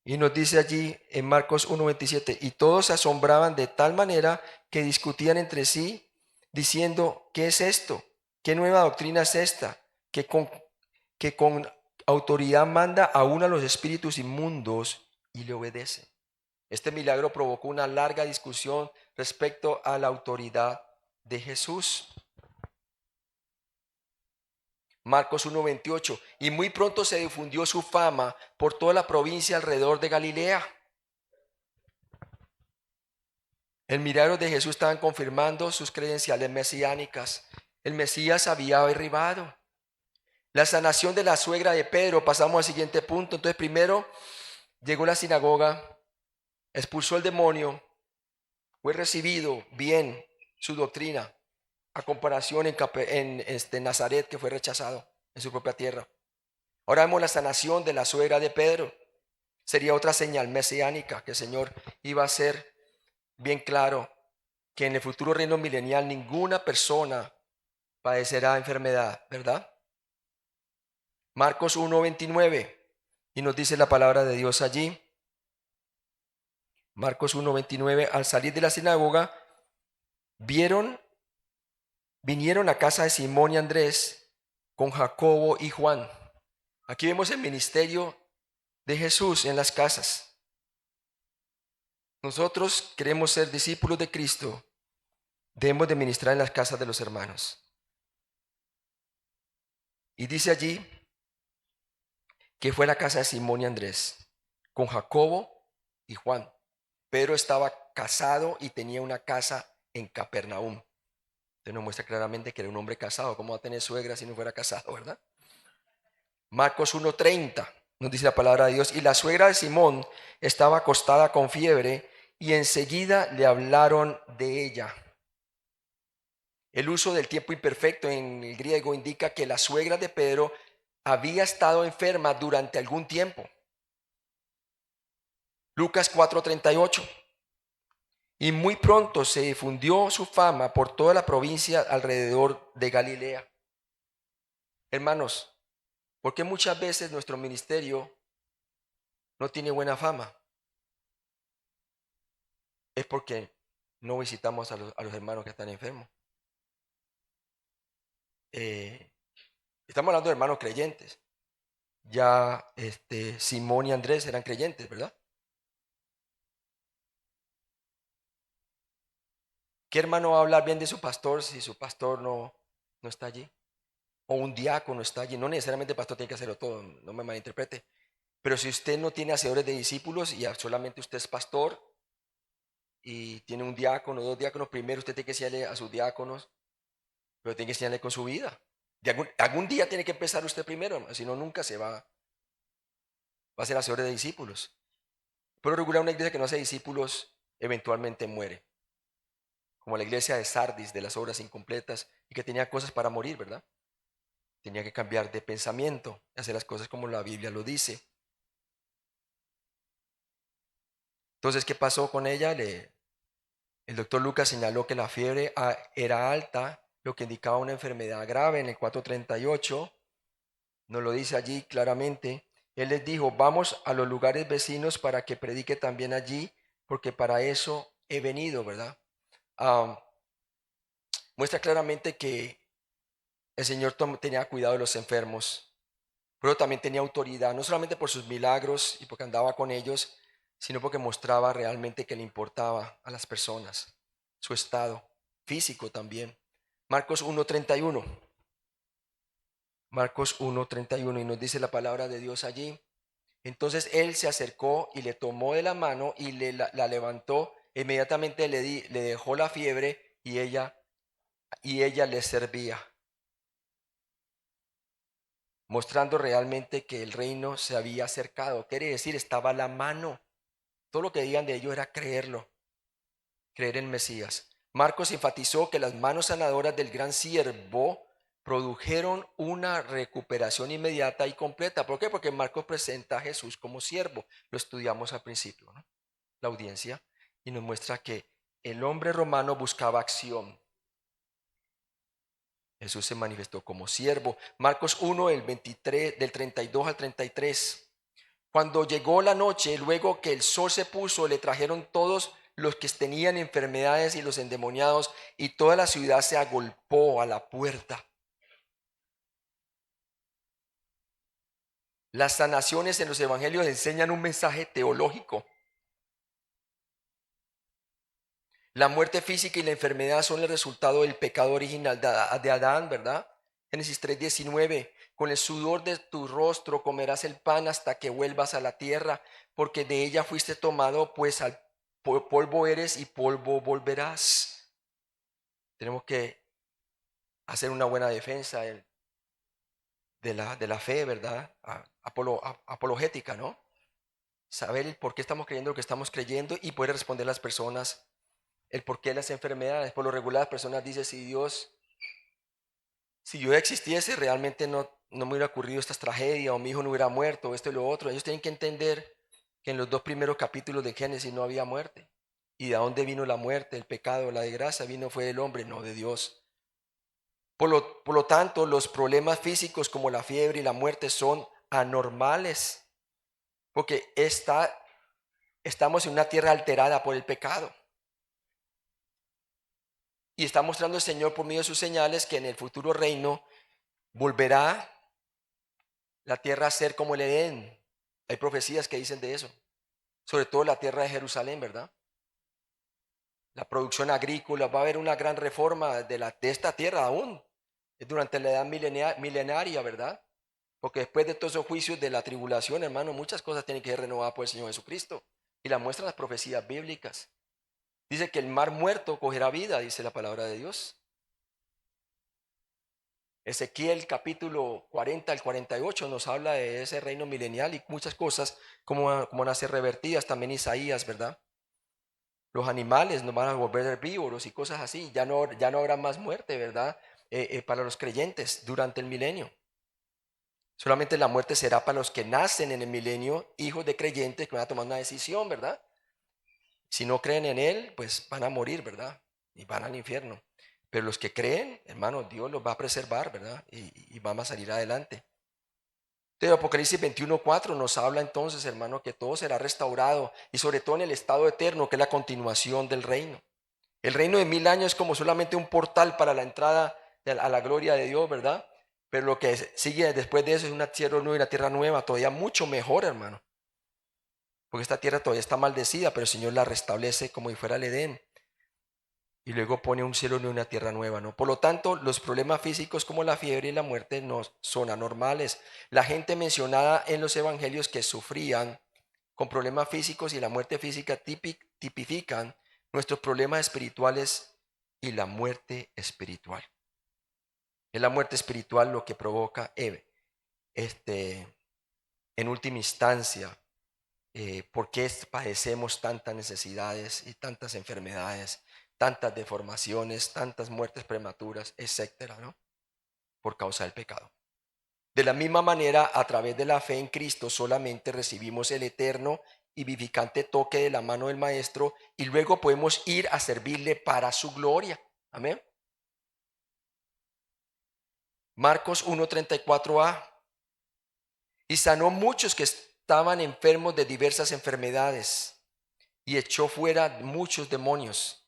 Y nos dice allí en Marcos 1:27, y todos se asombraban de tal manera que discutían entre sí, diciendo, ¿qué es esto? ¿Qué nueva doctrina es esta? Que con autoridad manda aún a los espíritus inmundos y le obedece. Este milagro provocó una larga discusión respecto a la autoridad de Jesús. Marcos 1:28. Y muy pronto se difundió su fama por toda la provincia alrededor de Galilea. El milagro de Jesús estaban confirmando sus credenciales mesiánicas. El Mesías había arribado. La sanación de la suegra de Pedro, pasamos al siguiente punto. Entonces primero llegó a la sinagoga, expulsó el demonio, fue recibido bien su doctrina, a comparación en Nazaret, que fue rechazado en su propia tierra. Ahora vemos la sanación de la suegra de Pedro. Sería otra señal mesiánica que el Señor iba a hacer bien claro que en el futuro reino milenial ninguna persona padecerá enfermedad, ¿verdad? Marcos 1:29, y nos dice la palabra de Dios allí. Marcos 1:29, al salir de la sinagoga, vinieron a casa de Simón y Andrés con Jacobo y Juan. Aquí vemos el ministerio de Jesús en las casas. Nosotros queremos ser discípulos de Cristo, debemos de ministrar en las casas de los hermanos. Y dice allí que fue a la casa de Simón y Andrés, con Jacobo y Juan. Pedro estaba casado y tenía una casa en Capernaum. Entonces nos muestra claramente que era un hombre casado. ¿Cómo va a tener suegra si no fuera casado, verdad? Marcos 1:30 nos dice la palabra de Dios. Y la suegra de Simón estaba acostada con fiebre y enseguida le hablaron de ella. El uso del tiempo imperfecto en el griego indica que la suegra de Pedro había estado enferma durante algún tiempo. Lucas 4:38. Y muy pronto se difundió su fama por toda la provincia alrededor de Galilea. Hermanos, ¿por qué muchas veces nuestro ministerio no tiene buena fama? Es porque no visitamos a los hermanos que están enfermos. Estamos hablando de hermanos creyentes. Ya Simón y Andrés eran creyentes, ¿verdad? ¿Qué hermano va a hablar bien de su pastor si su pastor no está allí? O un diácono está allí. No necesariamente el pastor tiene que hacerlo todo, no me malinterprete. Pero si usted no tiene hacedores de discípulos y solamente usted es pastor y tiene un diácono, dos diáconos, primero usted tiene que enseñarle a sus diáconos, pero tiene que enseñarle con su vida. Algún día tiene que empezar usted primero, si no nunca va a ser hacedor de discípulos. Pero regular una iglesia que no hace discípulos eventualmente muere. como la iglesia de Sardis, de las obras incompletas, y que tenía cosas para morir, ¿verdad? Tenía que cambiar de pensamiento, hacer las cosas como la Biblia lo dice. Entonces, ¿qué pasó con ella? El doctor Lucas señaló que la fiebre era alta, lo que indicaba una enfermedad grave. En el 438 nos lo dice allí claramente. Él les dijo, vamos a los lugares vecinos para que predique también allí, porque para eso he venido, ¿verdad? Ah, muestra claramente que el Señor tenía cuidado de los enfermos, pero también tenía autoridad, no solamente por sus milagros y porque andaba con ellos, sino porque mostraba realmente que le importaba a las personas, su estado físico también. Marcos 1:31. Marcos 1:31, y nos dice la palabra de Dios allí. Entonces él se acercó y le tomó de la mano y la levantó. E inmediatamente le dejó la fiebre y ella le servía, mostrando realmente que el reino se había acercado. Quiere decir, estaba a la mano. Todo lo que digan de ello era creerlo, creer en Mesías. Marcos enfatizó que las manos sanadoras del gran siervo produjeron una recuperación inmediata y completa. ¿Por qué? Porque Marcos presenta a Jesús como siervo. Lo estudiamos al principio, ¿no? La audiencia, y nos muestra que el hombre romano buscaba acción. Jesús se manifestó como siervo. Marcos 1, el 23, del 32 al 33. Cuando llegó la noche, luego que el sol se puso, le trajeron todos los que tenían enfermedades y los endemoniados, y toda la ciudad se agolpó a la puerta. Las sanaciones en los evangelios enseñan un mensaje teológico. La muerte física y la enfermedad son el resultado del pecado original de Adán, ¿verdad? Génesis 3:19, con el sudor de tu rostro comerás el pan hasta que vuelvas a la tierra, porque de ella fuiste tomado, pues al polvo eres y polvo volverás. Tenemos que hacer una buena defensa de la fe, ¿verdad? Apologética, ¿no? Saber el por qué estamos creyendo lo que estamos creyendo y poder responder a las personas el por qué de las enfermedades. Por lo regular, las personas dicen, si yo existiese, realmente no me hubiera ocurrido esta tragedia, o mi hijo no hubiera muerto, o esto y lo otro. Ellos tienen que entender que en los 2 primeros capítulos de Génesis no había muerte. ¿Y de dónde vino la muerte, el pecado, la desgracia? Fue del hombre, no de Dios. Por lo tanto, los problemas físicos como la fiebre y la muerte son anormales, porque estamos en una tierra alterada por el pecado. Y está mostrando el Señor por medio de sus señales que en el futuro reino volverá la tierra a ser como el Edén. Hay profecías que dicen de eso. Sobre todo la tierra de Jerusalén, ¿verdad? La producción agrícola, va a haber una gran reforma de esta tierra aún. Es durante la edad milenaria, ¿verdad? Porque después de todos esos juicios de la tribulación, hermano, muchas cosas tienen que ser renovadas por el Señor Jesucristo. Y la muestran las profecías bíblicas. Dice que el mar muerto cogerá vida, dice la palabra de Dios. Ezequiel capítulo 40 al 48 nos habla de ese reino milenial y muchas cosas como van a ser revertidas. También Isaías, ¿verdad? Los animales nos van a volver herbívoros y cosas así. Ya no habrá más muerte, ¿verdad? Para los creyentes durante el milenio. Solamente la muerte será para los que nacen en el milenio, hijos de creyentes que van a tomar una decisión, ¿verdad? Si no creen en Él, pues van a morir, ¿verdad? Y van al infierno. Pero los que creen, hermano, Dios los va a preservar, ¿verdad? Y van a salir adelante. Entonces, Apocalipsis 21:4 nos habla entonces, hermano, que todo será restaurado y sobre todo en el estado eterno, que es la continuación del reino. El reino de 1000 años es como solamente un portal para la entrada a la gloria de Dios, ¿verdad? Pero lo que sigue después de eso es una tierra nueva y una tierra nueva, todavía mucho mejor, hermano. Porque esta tierra todavía está maldecida, pero el Señor la restablece como si fuera el Edén. Y luego pone un cielo y una tierra nueva, ¿no? Por lo tanto, los problemas físicos como la fiebre y la muerte no son anormales. La gente mencionada en los evangelios que sufrían con problemas físicos y la muerte física tipifican nuestros problemas espirituales y la muerte espiritual. Es la muerte espiritual lo que provoca, en última instancia, por qué padecemos tantas necesidades y tantas enfermedades, tantas deformaciones, tantas muertes prematuras, etcétera, ¿no? Por causa del pecado. De la misma manera, a través de la fe en Cristo solamente recibimos el eterno y vivificante toque de la mano del Maestro y luego podemos ir a servirle para su gloria. Amén. Marcos 1:34a. Y sanó muchos que estaban enfermos de diversas enfermedades y echó fuera muchos demonios.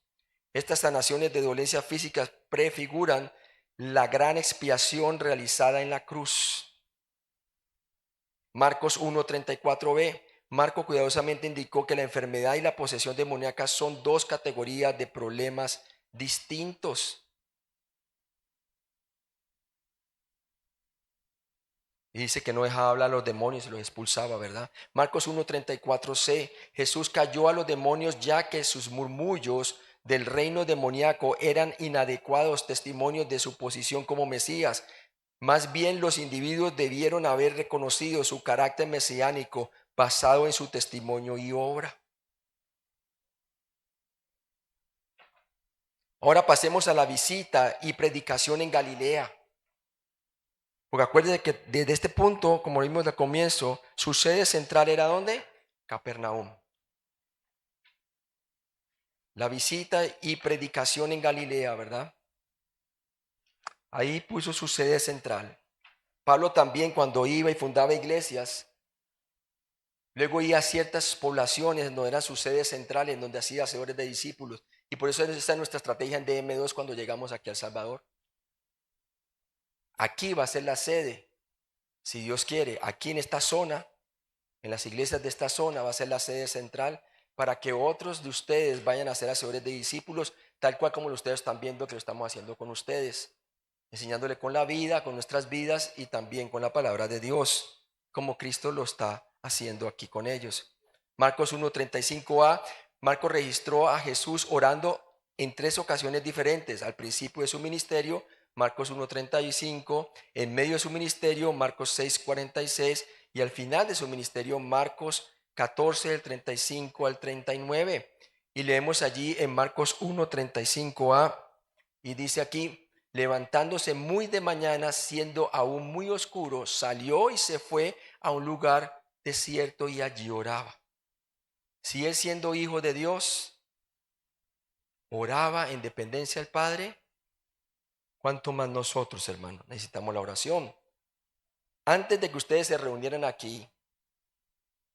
Estas sanaciones de dolencias físicas prefiguran la gran expiación realizada en la cruz. Marcos 1:34b. Marco cuidadosamente indicó que la enfermedad y la posesión demoníaca son dos categorías de problemas distintos. Y dice que no dejaba hablar a los demonios y los expulsaba, ¿verdad? Marcos 1:34c. Jesús cayó a los demonios ya que sus murmullos del reino demoníaco eran inadecuados testimonios de su posición como Mesías. Más bien los individuos debieron haber reconocido su carácter mesiánico basado en su testimonio y obra. Ahora pasemos a la visita y predicación en Galilea. Porque acuérdense que desde este punto, como vimos al comienzo, su sede central era ¿dónde? Capernaum. La visita y predicación en Galilea, ¿verdad? Ahí puso su sede central. Pablo también cuando iba y fundaba iglesias, luego iba a ciertas poblaciones donde era su sede central, en donde hacía hacedores de discípulos. Y por eso esa es nuestra estrategia en DM2 cuando llegamos aquí a El Salvador. Aquí va a ser la sede, si Dios quiere, aquí en esta zona, en las iglesias de esta zona va a ser la sede central para que otros de ustedes vayan a ser hacedores de discípulos, tal cual como ustedes están viendo que lo estamos haciendo con ustedes, enseñándole con la vida, con nuestras vidas y también con la palabra de Dios, como Cristo lo está haciendo aquí con ellos. Marcos 1:35a, Marcos registró a Jesús orando en tres ocasiones diferentes, al principio de su ministerio, Marcos 1:35, en medio de su ministerio, Marcos 6:46 y al final de su ministerio, Marcos 14, del 35 al 39. Y leemos allí en Marcos 1:35a y dice aquí, levantándose muy de mañana, siendo aún muy oscuro, salió y se fue a un lugar desierto y allí oraba. Si él siendo hijo de Dios, oraba en dependencia del Padre, ¿cuánto más nosotros, hermanos? Necesitamos la oración. Antes de que ustedes se reunieran aquí,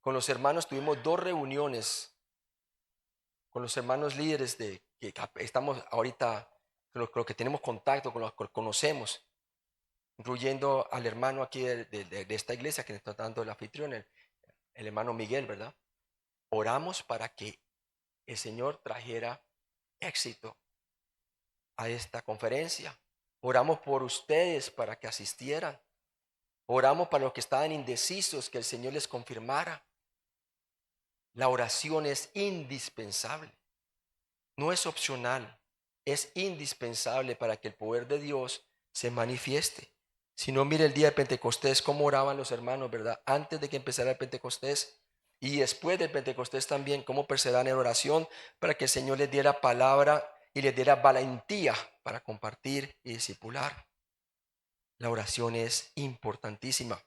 con los hermanos tuvimos dos reuniones, con los hermanos líderes de que estamos ahorita, con los que tenemos contacto, con los que conocemos, incluyendo al hermano aquí de esta iglesia que nos está dando el anfitrión, el hermano Miguel, ¿verdad? Oramos para que el Señor trajera éxito a esta conferencia. Oramos por ustedes para que asistieran. Oramos para los que estaban indecisos, que el Señor les confirmara. La oración es indispensable. No es opcional. Es indispensable para que el poder de Dios se manifieste. Si no, mire el día de Pentecostés, cómo oraban los hermanos, ¿verdad? Antes de que empezara el Pentecostés y después del Pentecostés también, cómo perseveraban en oración para que el Señor les diera palabra y les diera valentía para compartir y discipular. La oración es importantísima.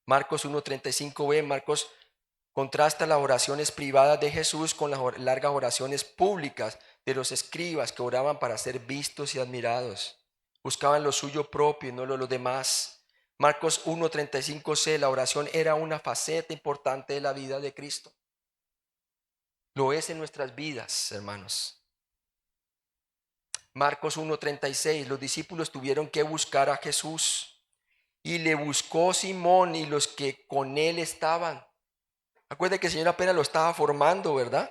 Marcos 1:35b, Marcos contrasta las oraciones privadas de Jesús con las largas oraciones públicas de los escribas que oraban para ser vistos y admirados. Buscaban lo suyo propio y no lo de los demás. Marcos 1:35c, la oración era una faceta importante de la vida de Cristo. Lo es en nuestras vidas, hermanos. Marcos 1:36, los discípulos tuvieron que buscar a Jesús y le buscó Simón y los que con él estaban. Acuérdense que el Señor apenas lo estaba formando, ¿verdad?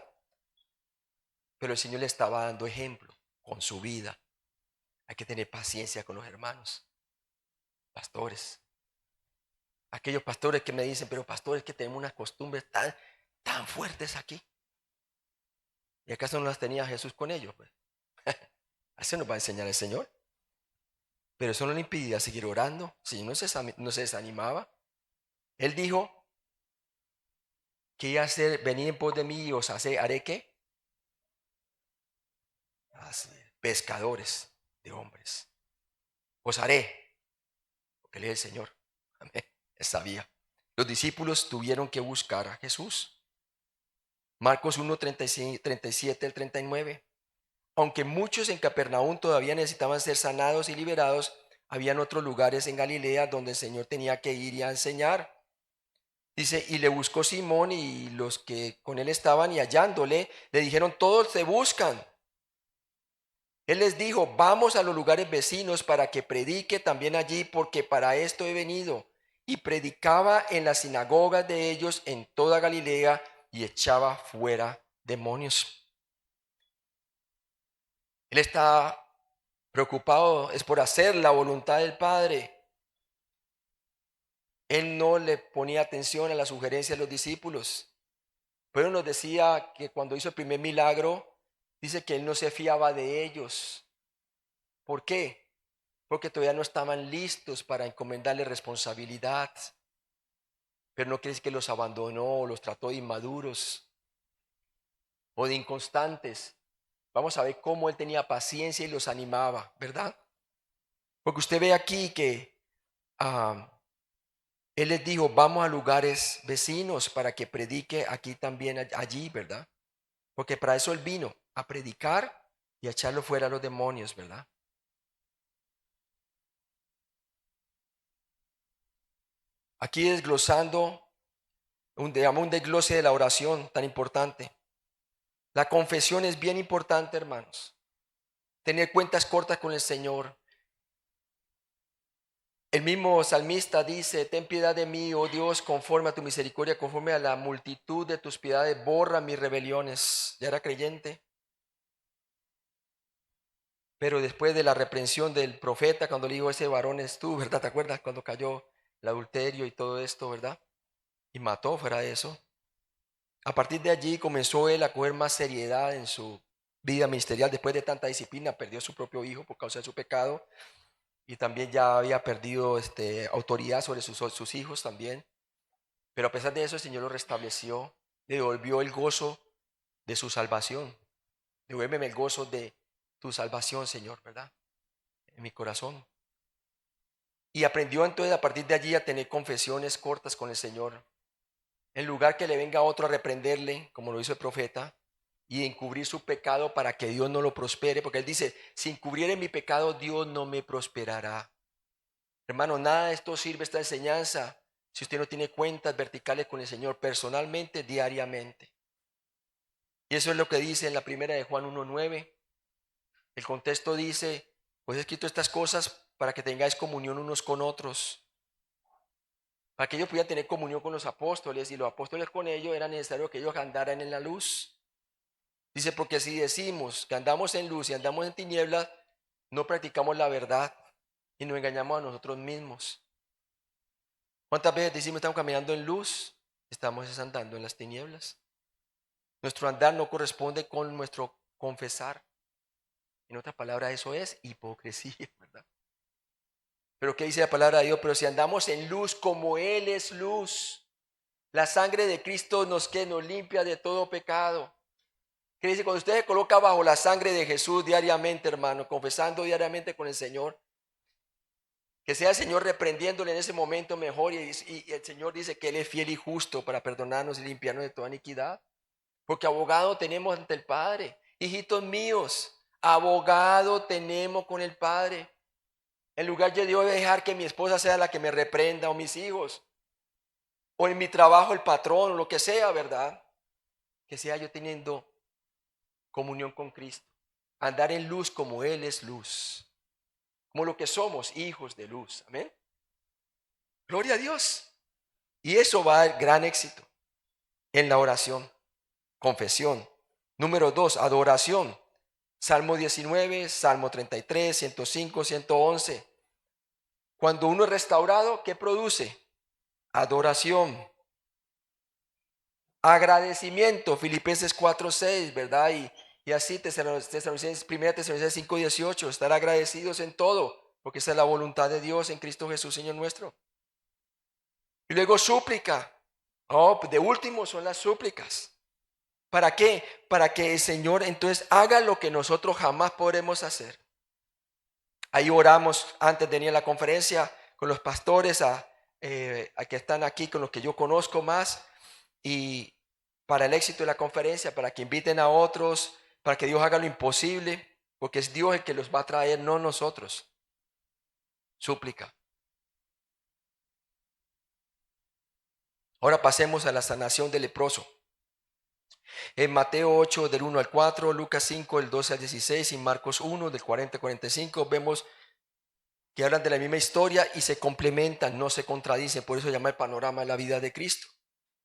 Pero el Señor le estaba dando ejemplo con su vida. Hay que tener paciencia con los hermanos, pastores. Aquellos pastores que me dicen, pero pastores que tenemos unas costumbres tan fuertes aquí. ¿Y acaso no las tenía Jesús con ellos? Pues? Así nos va a enseñar el Señor. Pero eso no le impedía seguir orando. Si no se desanimaba. Él dijo que iba a hacer, venir en pos de mí y os haré ¿qué? pescadores de hombres. Os haré, porque Él es el Señor. Amén. Él sabía. Los discípulos tuvieron que buscar a Jesús. Marcos 1, 37 al 39. Aunque muchos en Capernaum todavía necesitaban ser sanados y liberados, habían otros lugares en Galilea donde el Señor tenía que ir y a enseñar. Dice, y le buscó Simón y los que con él estaban, y hallándole, le dijeron, todos te buscan. Él les dijo, vamos a los lugares vecinos para que predique también allí, porque para esto he venido. Y predicaba en las sinagogas de ellos en toda Galilea y echaba fuera demonios. Él está preocupado, es por hacer la voluntad del Padre. Él no le ponía atención a las sugerencias de los discípulos. Pero nos decía que cuando hizo el primer milagro, dice que él no se fiaba de ellos. ¿Por qué? Porque todavía no estaban listos para encomendarle responsabilidad. Pero no quiere decir que los abandonó o los trató de inmaduros o de inconstantes. Vamos a ver cómo él tenía paciencia y los animaba, ¿verdad? Porque usted ve aquí que él les dijo, vamos a lugares vecinos para que predique aquí también, allí, ¿verdad? Porque para eso él vino, a predicar y a echarlo fuera a los demonios, ¿verdad? Aquí desglosando, digamos un desglose de la oración tan importante. La confesión es bien importante, hermanos. Tener cuentas cortas con el Señor. El mismo salmista dice, ten piedad de mí, oh Dios, conforme a tu misericordia, conforme a la multitud de tus piedades, borra mis rebeliones. Ya era creyente. Pero después de la reprensión del profeta, cuando le dijo, ese varón es tú, ¿verdad? ¿Te acuerdas cuando cayó el adulterio y todo esto, ¿verdad? Y mató, fuera eso. A partir de allí comenzó él a coger más seriedad en su vida ministerial. Después de tanta disciplina, perdió su propio hijo por causa de su pecado. Y también ya había perdido autoridad sobre sus hijos también. Pero a pesar de eso, el Señor lo restableció, le devolvió el gozo de su salvación. Devuélveme el gozo de tu salvación, Señor, ¿verdad? En mi corazón. Y aprendió entonces a partir de allí a tener confesiones cortas con el Señor. En lugar que le venga otro a reprenderle, como lo hizo el profeta, y encubrir su pecado para que Dios no lo prospere, porque él dice, si encubriere mi pecado, Dios no me prosperará. Hermano, nada de esto sirve, esta enseñanza, si usted no tiene cuentas verticales con el Señor personalmente, diariamente. Y eso es lo que dice en la primera de Juan 1:9. El contexto dice, pues he escrito estas cosas para que tengáis comunión unos con otros. Para que ellos pudieran tener comunión con los apóstoles y los apóstoles con ellos, era necesario que ellos andaran en la luz. Dice, porque si decimos que andamos en luz y andamos en tinieblas, no practicamos la verdad y nos engañamos a nosotros mismos. ¿Cuántas veces decimos estamos caminando en luz? Estamos andando en las tinieblas. Nuestro andar no corresponde con nuestro confesar. En otras palabras, eso es hipocresía, ¿verdad? Pero ¿qué dice la palabra de Dios? Pero si andamos en luz como Él es luz, la sangre de Cristo nos limpia de todo pecado. ¿Qué dice? Cuando usted se coloca bajo la sangre de Jesús diariamente, hermano, confesando diariamente con el Señor, que sea el Señor reprendiéndole en ese momento mejor, y el Señor dice que Él es fiel y justo para perdonarnos y limpiarnos de toda iniquidad. Porque abogado tenemos ante el Padre. Hijitos míos, abogado tenemos con el Padre. En lugar de yo dejar que mi esposa sea la que me reprenda, o mis hijos, o en mi trabajo el patrón, o lo que sea, ¿verdad? Que sea yo teniendo comunión con Cristo. Andar en luz como Él es luz. Como lo que somos, hijos de luz. Amén. Gloria a Dios. Y eso va a dar gran éxito en la oración. Confesión. Número 2, adoración. Salmo 19, Salmo 33, 105, 111. Cuando uno es restaurado, ¿qué produce? Adoración. Agradecimiento, Filipenses 4:6, ¿verdad? Y así, 1 Tesalonicenses 5:18, estar agradecidos en todo, porque esa es la voluntad de Dios en Cristo Jesús, Señor nuestro. Y luego súplica. Oh, de último son las súplicas. ¿Para qué? Para que el Señor entonces haga lo que nosotros jamás podremos hacer. Ahí oramos antes de venir a la conferencia con los pastores a que están aquí, con los que yo conozco más, y para el éxito de la conferencia, para que inviten a otros, para que Dios haga lo imposible, porque es Dios el que los va a traer, no nosotros. Súplica. Ahora pasemos a la sanación del leproso. En Mateo 8, del 1 al 4, Lucas 5, del 12 al 16 y Marcos 1, del 40 al 45, vemos que hablan de la misma historia y se complementan, no se contradicen. Por eso se llama el panorama de la vida de Cristo.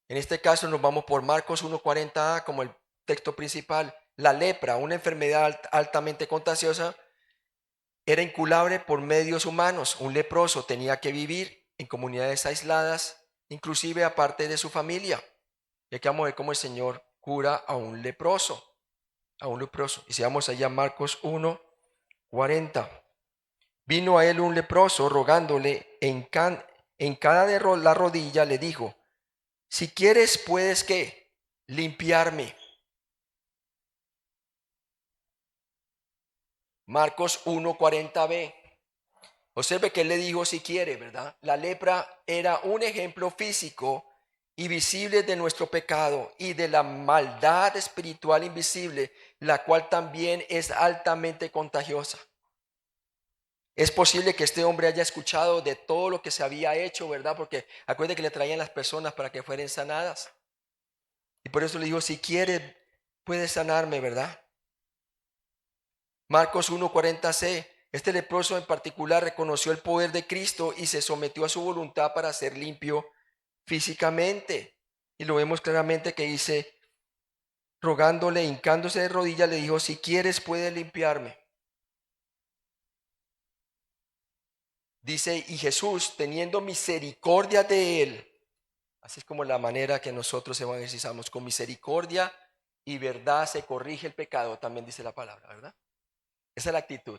En este caso nos vamos por Marcos 1:40 como el texto principal. La lepra, una enfermedad altamente contagiosa, era incurable por medios humanos. Un leproso tenía que vivir en comunidades aisladas, inclusive aparte de su familia. Y aquí vamos a ver cómo el Señor cura a un leproso. A un leproso. Y si vamos allá a Marcos 1:40. Vino a él un leproso rogándole en cada de la rodilla, le dijo: si quieres, puedes, ¿qué? Limpiarme. Marcos 1:40b. Observe que él le dijo si quiere, ¿verdad? La lepra era un ejemplo físico y visible de nuestro pecado y de la maldad espiritual invisible, la cual también es altamente contagiosa. Es posible que este hombre haya escuchado de todo lo que se había hecho, ¿verdad? Porque acuérdate que le traían las personas para que fueran sanadas. Y por eso le digo, si quiere, puede sanarme, ¿verdad? Marcos 1:40c. Este leproso en particular reconoció el poder de Cristo y se sometió a su voluntad para ser limpio físicamente. Y lo vemos claramente que dice, rogándole, hincándose de rodillas, le dijo: si quieres, puede limpiarme. Dice, y Jesús, teniendo misericordia de él, así es como la manera que nosotros evangelizamos, con misericordia y verdad se corrige el pecado, también dice la palabra, ¿verdad? Esa es la actitud.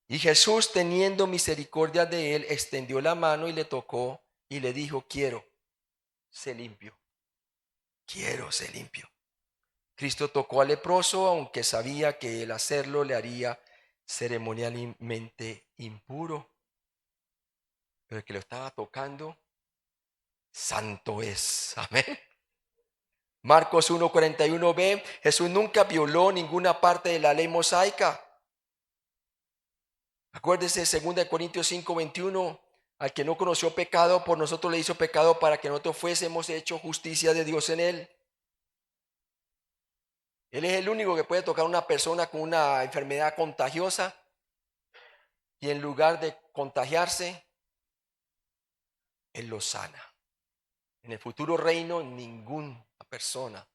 Y Jesús, teniendo misericordia de él, extendió la mano y le tocó y le dijo: quiero, sé limpio. Quiero, sé limpio. Cristo tocó al leproso, aunque sabía que el hacerlo le haría ceremonialmente impuro. Pero el que lo estaba tocando, santo es. Amén. Marcos 1:41b, Jesús nunca violó ninguna parte de la ley mosaica. Acuérdese, 2 Corintios 5:21, al que no conoció pecado, por nosotros le hizo pecado para que nosotros fuésemos hecho justicia de Dios en él. Él es el único que puede tocar a una persona con una enfermedad contagiosa y en lugar de contagiarse, Él lo sana. En el futuro reino, ninguna persona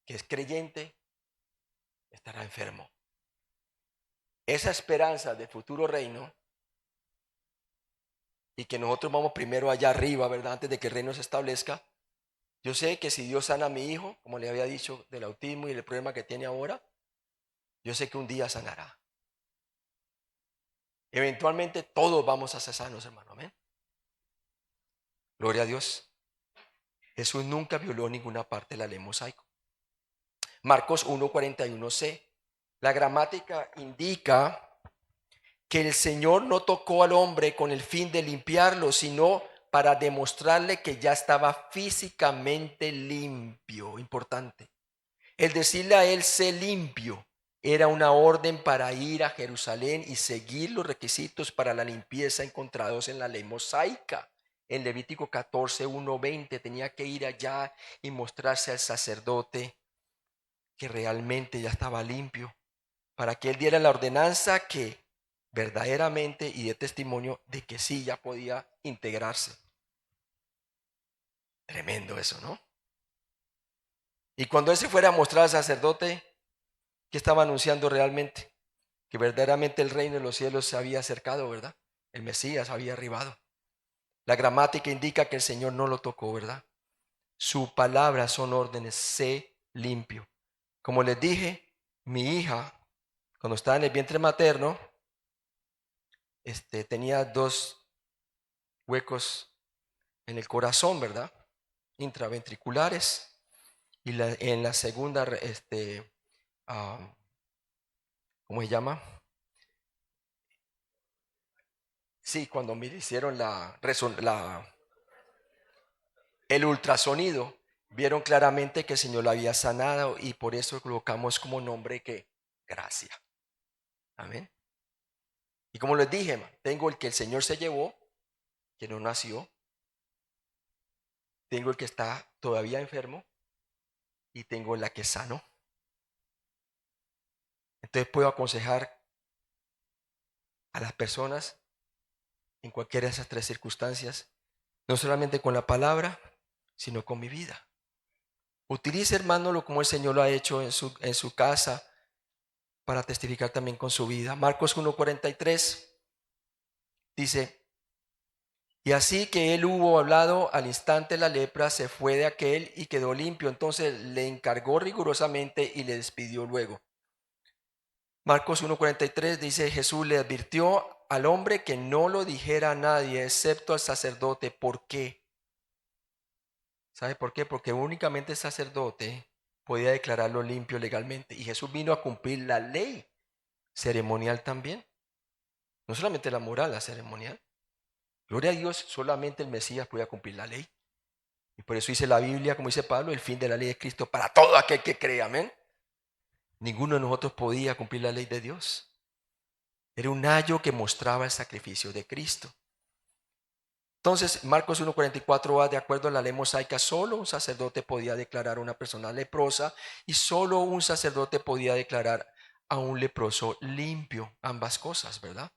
que es creyente estará enfermo. Esa esperanza del futuro reino y que nosotros vamos primero allá arriba, ¿verdad? Antes de que el reino se establezca. Yo sé que si Dios sana a mi hijo, como le había dicho, del autismo y el problema que tiene ahora, yo sé que un día sanará. Eventualmente todos vamos a ser sanos, hermano. Amén. Gloria a Dios. Jesús nunca violó ninguna parte de la ley mosaico. Marcos 1:41c. La gramática indica que el Señor no tocó al hombre con el fin de limpiarlo, sino para demostrarle que ya estaba físicamente limpio. Importante. El decirle a él: sé limpio, era una orden para ir a Jerusalén y seguir los requisitos para la limpieza encontrados en la ley mosaica. En Levítico 14:1-20 tenía que ir allá y mostrarse al sacerdote que realmente ya estaba limpio, para que él diera la ordenanza que verdaderamente y de testimonio de que sí ya podía integrarse. Tremendo eso, ¿no? Y cuando él se fuera a mostrar al sacerdote, ¿qué estaba anunciando realmente? Que verdaderamente el reino de los cielos se había acercado, ¿verdad? El Mesías había arribado. La gramática indica que el Señor no lo tocó, ¿verdad? Su palabra son órdenes: sé limpio. Como les dije, mi hija, cuando estaba en el vientre materno, tenía 2 huecos en el corazón, ¿verdad? Intraventriculares. y en la segunda, ah, ¿cómo se llama? Sí, cuando me hicieron el ultrasonido, vieron claramente que el Señor la había sanado y por eso colocamos como nombre que gracia. Amén. Y como les dije, tengo el que el Señor se llevó, que no nació, tengo el que está todavía enfermo y tengo la que sanó. Entonces puedo aconsejar a las personas en cualquiera de esas tres circunstancias, no solamente con la palabra, sino con mi vida. Utilice, hermano, lo como el Señor lo ha hecho en su casa para testificar también con su vida. Marcos 1:43 dice: y así que él hubo hablado, al instante la lepra se fue de aquel y quedó limpio. Entonces le encargó rigurosamente y le despidió luego. Marcos 1:43 dice: Jesús le advirtió al hombre que no lo dijera a nadie, excepto al sacerdote. ¿Por qué? ¿Sabe por qué? Porque únicamente el sacerdote podía declararlo limpio legalmente. Y Jesús vino a cumplir la ley ceremonial también. No solamente la moral, la ceremonial. Gloria a Dios, solamente el Mesías podía cumplir la ley. Y por eso dice la Biblia, como dice Pablo, el fin de la ley de Cristo para todo aquel que cree. Amén. Ninguno de nosotros podía cumplir la ley de Dios. Era un ayo que mostraba el sacrificio de Cristo. Entonces, Marcos 1:44a, de acuerdo a la ley mosaica, solo un sacerdote podía declarar a una persona leprosa y solo un sacerdote podía declarar a un leproso limpio. Ambas cosas, ¿verdad?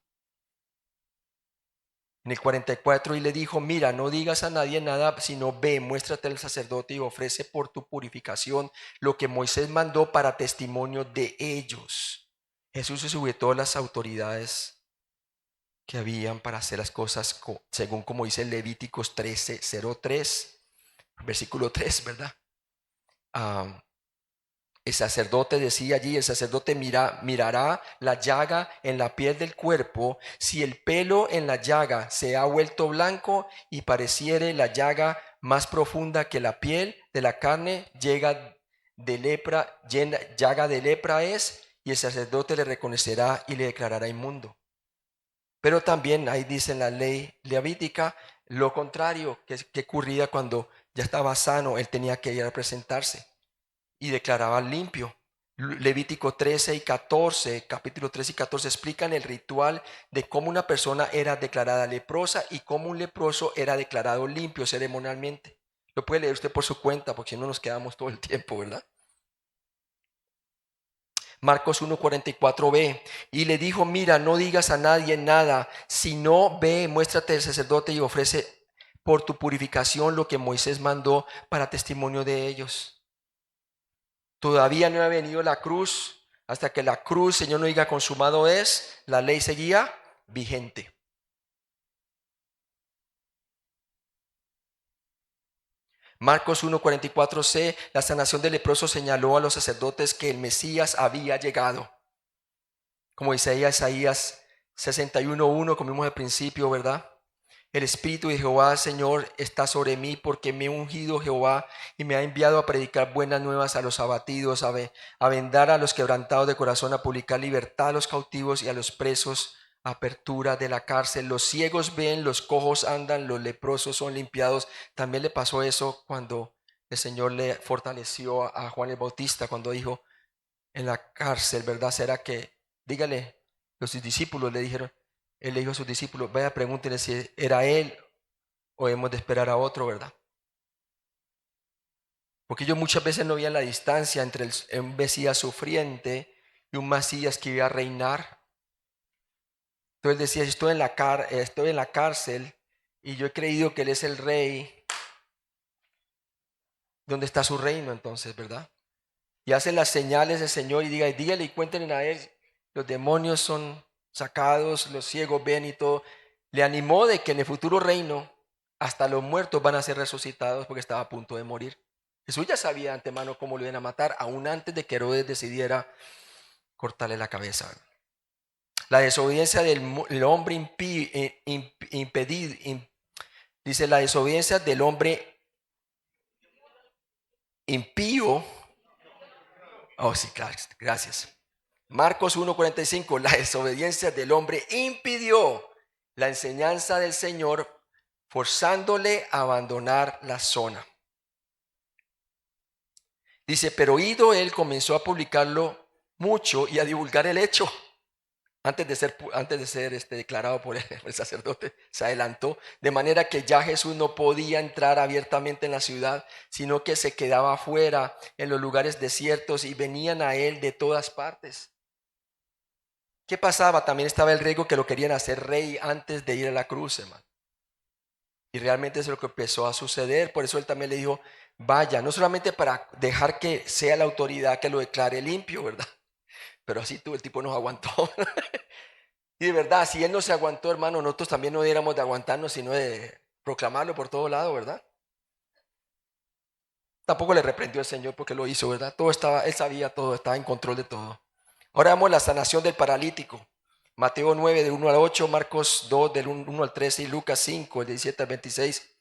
En el 44, y le dijo: mira, no digas a nadie nada, sino ve, muéstrate al sacerdote y ofrece por tu purificación lo que Moisés mandó para testimonio de ellos. Jesús se sujetó a las autoridades que habían para hacer las cosas según como dice Levíticos 13:03, versículo 3, ¿verdad? El sacerdote decía allí: el sacerdote mirará la llaga en la piel del cuerpo. Si el pelo en la llaga se ha vuelto blanco y pareciere la llaga más profunda que la piel de la carne, llaga de lepra es, y el sacerdote le reconocerá y le declarará inmundo. Pero también ahí dice en la ley levítica lo contrario, que ocurría cuando ya estaba sano, él tenía que ir a presentarse y declaraba limpio. Levítico 13 y 14, capítulo 13 y 14 explican el ritual de cómo una persona era declarada leprosa y cómo un leproso era declarado limpio ceremonialmente. Lo puede leer usted por su cuenta, porque si no nos quedamos todo el tiempo, ¿verdad? Marcos 1:44b, y le dijo: mira, no digas a nadie nada, sino ve, muéstrate al sacerdote y ofrece por tu purificación lo que Moisés mandó para testimonio de ellos. Todavía no ha venido la cruz. Hasta que la cruz, Señor, no diga consumado es, la ley seguía vigente. Marcos 1:44c, la sanación del leproso señaló a los sacerdotes que el Mesías había llegado. Como dice Isaías 61:1, como vimos al principio, ¿verdad? El Espíritu de Jehová, Señor, está sobre mí, porque me ha ungido Jehová y me ha enviado a predicar buenas nuevas a los abatidos, a vendar a los quebrantados de corazón, a publicar libertad a los cautivos y a los presos, apertura de la cárcel. Los ciegos ven, los cojos andan, los leprosos son limpiados. También le pasó eso cuando el Señor le fortaleció a Juan el Bautista, cuando dijo en la cárcel, ¿verdad? ¿Será que, dígale, los discípulos le dijeron, él le dijo a sus discípulos: vaya, pregúntenle si era él o hemos de esperar a otro, ¿verdad? Porque ellos muchas veces no veían la distancia entre un Mesías sufriente y un Mesías que iba a reinar. Entonces decía: estoy en la cárcel y yo he creído que él es el rey. ¿Dónde está su reino entonces, verdad? Y hace las señales del Señor y dígale y cuéntenle a él: los demonios son sacados, los ciegos ven y todo. Le animó de que en el futuro reino hasta los muertos van a ser resucitados, porque estaba a punto de morir. Jesús ya sabía de antemano cómo lo iban a matar, aún antes de que Herodes decidiera cortarle la cabeza. La desobediencia del hombre dice: la desobediencia del hombre impío. Oh, sí, claro, gracias. Marcos 1:45, la desobediencia del hombre impidió la enseñanza del Señor, forzándole a abandonar la zona. Dice, pero oído él comenzó a publicarlo mucho y a divulgar el hecho. Antes de ser declarado por el sacerdote, se adelantó, de manera que ya Jesús no podía entrar abiertamente en la ciudad, sino que se quedaba afuera en los lugares desiertos y venían a él de todas partes. ¿Qué pasaba? También estaba el riesgo que lo querían hacer rey antes de ir a la cruz, hermano. Y realmente es lo que empezó a suceder. Por eso él también le dijo, vaya, no solamente para dejar que sea la autoridad que lo declare limpio, ¿verdad? Pero así el tipo nos aguantó. Y de verdad, si él no se aguantó, hermano, nosotros también no debiéramos de aguantarnos, sino de proclamarlo por todo lado, ¿verdad? Tampoco le reprendió el Señor porque lo hizo, ¿verdad? Todo estaba, él sabía todo, estaba en control de todo. Ahora vemos la sanación del paralítico. Mateo 9, del 1 al 8, Marcos 2, del 1 al 13 y Lucas 5, del 17 al 26.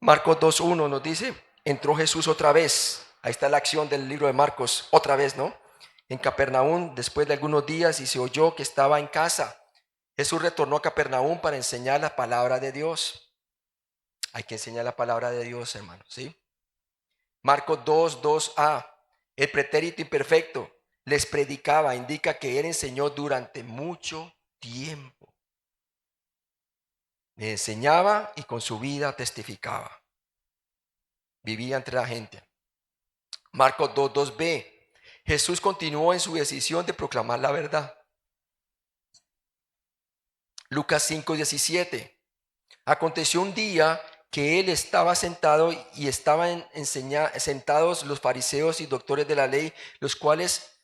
Marcos 2, 1 nos dice, entró Jesús otra vez. Ahí está la acción del libro de Marcos, otra vez, ¿no? En Capernaum, después de algunos días, y se oyó que estaba en casa. Jesús retornó a Capernaum para enseñar la palabra de Dios. Hay que enseñar la palabra de Dios, hermano, ¿sí? Marcos 2, 2a. El pretérito imperfecto les predicaba, indica que él enseñó durante mucho tiempo. Le enseñaba y con su vida testificaba. Vivía entre la gente. Marcos 2, 2b. Jesús continuó en su decisión de proclamar la verdad. Lucas 5, 17. Aconteció un día que él estaba sentado y estaban sentados los fariseos y doctores de la ley, los cuales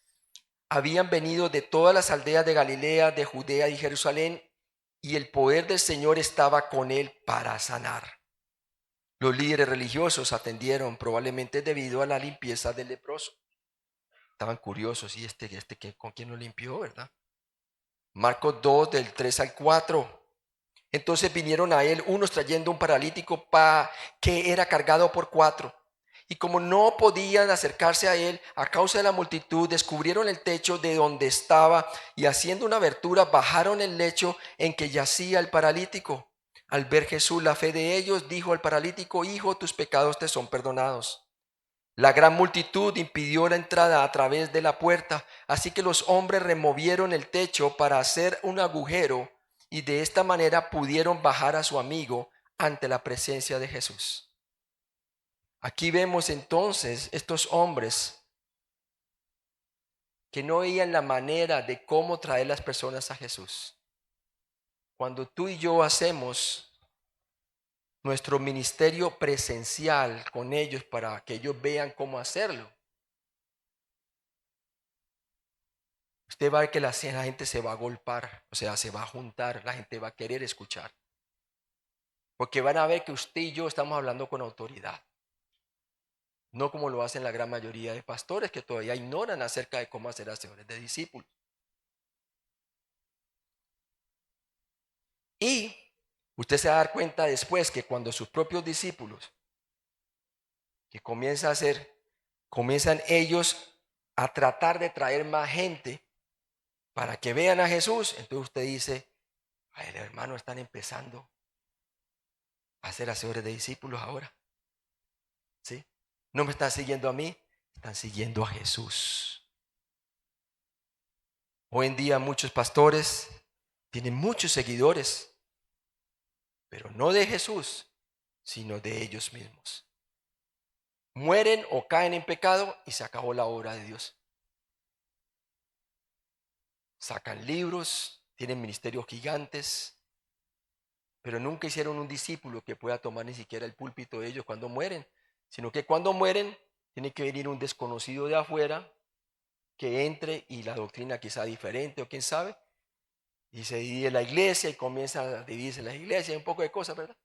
habían venido de todas las aldeas de Galilea, de Judea y Jerusalén, y el poder del Señor estaba con él para sanar. Los líderes religiosos atendieron, probablemente debido a la limpieza del leproso. Estaban curiosos, ¿y con quién lo limpió, verdad? Marcos 2, del 3 al 4. Entonces vinieron a él unos trayendo un paralítico que era cargado por 4. Y como no podían acercarse a él a causa de la multitud, descubrieron el techo de donde estaba y haciendo una abertura bajaron el lecho en que yacía el paralítico. Al ver Jesús la fe de ellos, dijo al paralítico, hijo, tus pecados te son perdonados. La gran multitud impidió la entrada a través de la puerta, así que los hombres removieron el techo para hacer un agujero y de esta manera pudieron bajar a su amigo ante la presencia de Jesús. Aquí vemos entonces estos hombres que no veían la manera de cómo traer las personas a Jesús. Cuando tú y yo hacemos nuestro ministerio presencial con ellos para que ellos vean cómo hacerlo, usted va a ver que la gente se va a golpar, o sea, se va a juntar, la gente va a querer escuchar. Porque van a ver que usted y yo estamos hablando con autoridad. No como lo hacen la gran mayoría de pastores que todavía ignoran acerca de cómo hacer hacedores de discípulos. Y usted se va a dar cuenta después que cuando sus propios discípulos, que comienzan ellos a tratar de traer más gente para que vean a Jesús, entonces usted dice, ay, hermano, están empezando a ser hacedores de discípulos ahora. ¿Sí? No me están siguiendo a mí, están siguiendo a Jesús. Hoy en día muchos pastores tienen muchos seguidores, pero no de Jesús, sino de ellos mismos. Mueren o caen en pecado y se acabó la obra de Dios. Sacan libros, tienen ministerios gigantes, pero nunca hicieron un discípulo que pueda tomar ni siquiera el púlpito de ellos cuando mueren, sino que cuando mueren tiene que venir un desconocido de afuera que entre y la doctrina quizá diferente o quién sabe, y se divide la iglesia y comienza a dividirse la iglesia y un poco de cosas, ¿verdad?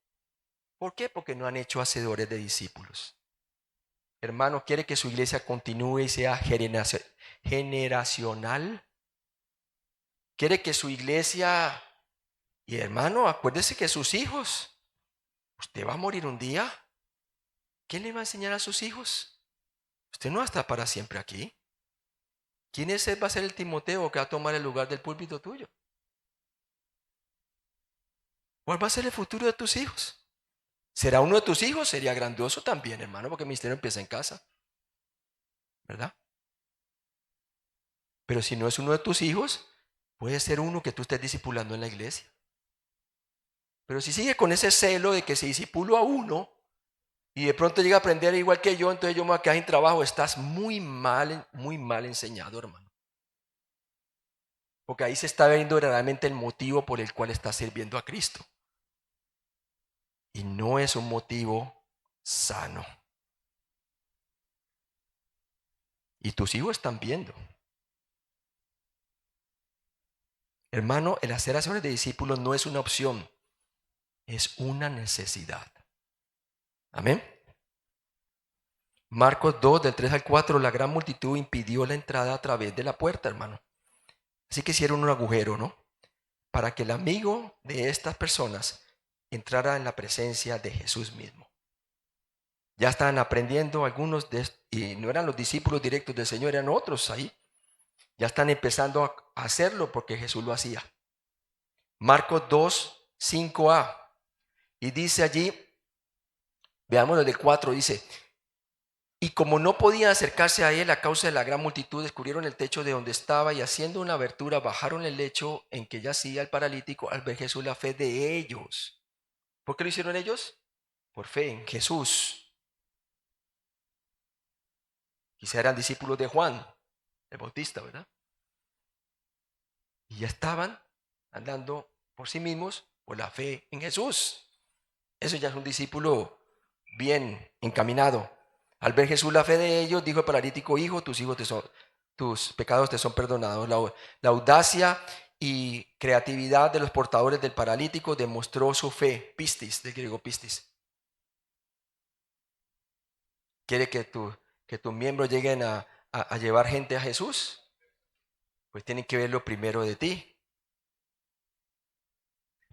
¿Por qué? Porque no han hecho hacedores de discípulos. Hermano, ¿quiere que su iglesia continúe y sea generacional? ¿Quiere que su iglesia, y hermano, acuérdese que sus hijos, usted va a morir un día? ¿Qué le va a enseñar a sus hijos? Usted no va a estar para siempre aquí. ¿Quién va a ser el Timoteo que va a tomar el lugar del púlpito tuyo? ¿Cuál va a ser el futuro de tus hijos? ¿Será uno de tus hijos? Sería grandioso también, hermano, porque el ministerio empieza en casa, ¿verdad? Pero si no es uno de tus hijos, puede ser uno que tú estés discipulando en la iglesia. Pero si sigue con ese celo de que se discipulo a uno y de pronto llega a aprender igual que yo, entonces yo me voy a quedar sin trabajo, estás muy mal enseñado, hermano. Porque ahí se está viendo realmente el motivo por el cual estás sirviendo a Cristo. Y no es un motivo sano. Y tus hijos están viendo. Hermano, el hacer acciones de discípulos no es una opción, es una necesidad. Amén. Marcos 2, del 3 al 4, la gran multitud impidió la entrada a través de la puerta, hermano. Así que hicieron un agujero, ¿no? Para que el amigo de estas personas entrara en la presencia de Jesús mismo. Ya estaban aprendiendo algunos, y no eran los discípulos directos del Señor, eran otros ahí. Ya están empezando a hacerlo porque Jesús lo hacía. Marcos 2, 5a. Y dice allí, veamos lo del 4, dice: y como no podían acercarse a él a causa de la gran multitud, descubrieron el techo de donde estaba y haciendo una abertura bajaron el lecho en que yacía el paralítico al ver Jesús la fe de ellos. ¿Por qué lo hicieron ellos? Por fe en Jesús. Quizá eran discípulos de Juan, el Bautista, ¿verdad? Y ya estaban andando por sí mismos por la fe en Jesús. Eso ya es un discípulo bien encaminado. Al ver Jesús la fe de ellos, dijo el paralítico: hijo, tus pecados te son perdonados. La audacia y creatividad de los portadores del paralítico demostró su fe. Pistis, del griego pistis. ¿Quiere que tus miembros lleguen a llevar gente a Jesús? Pues tienen que verlo primero de ti.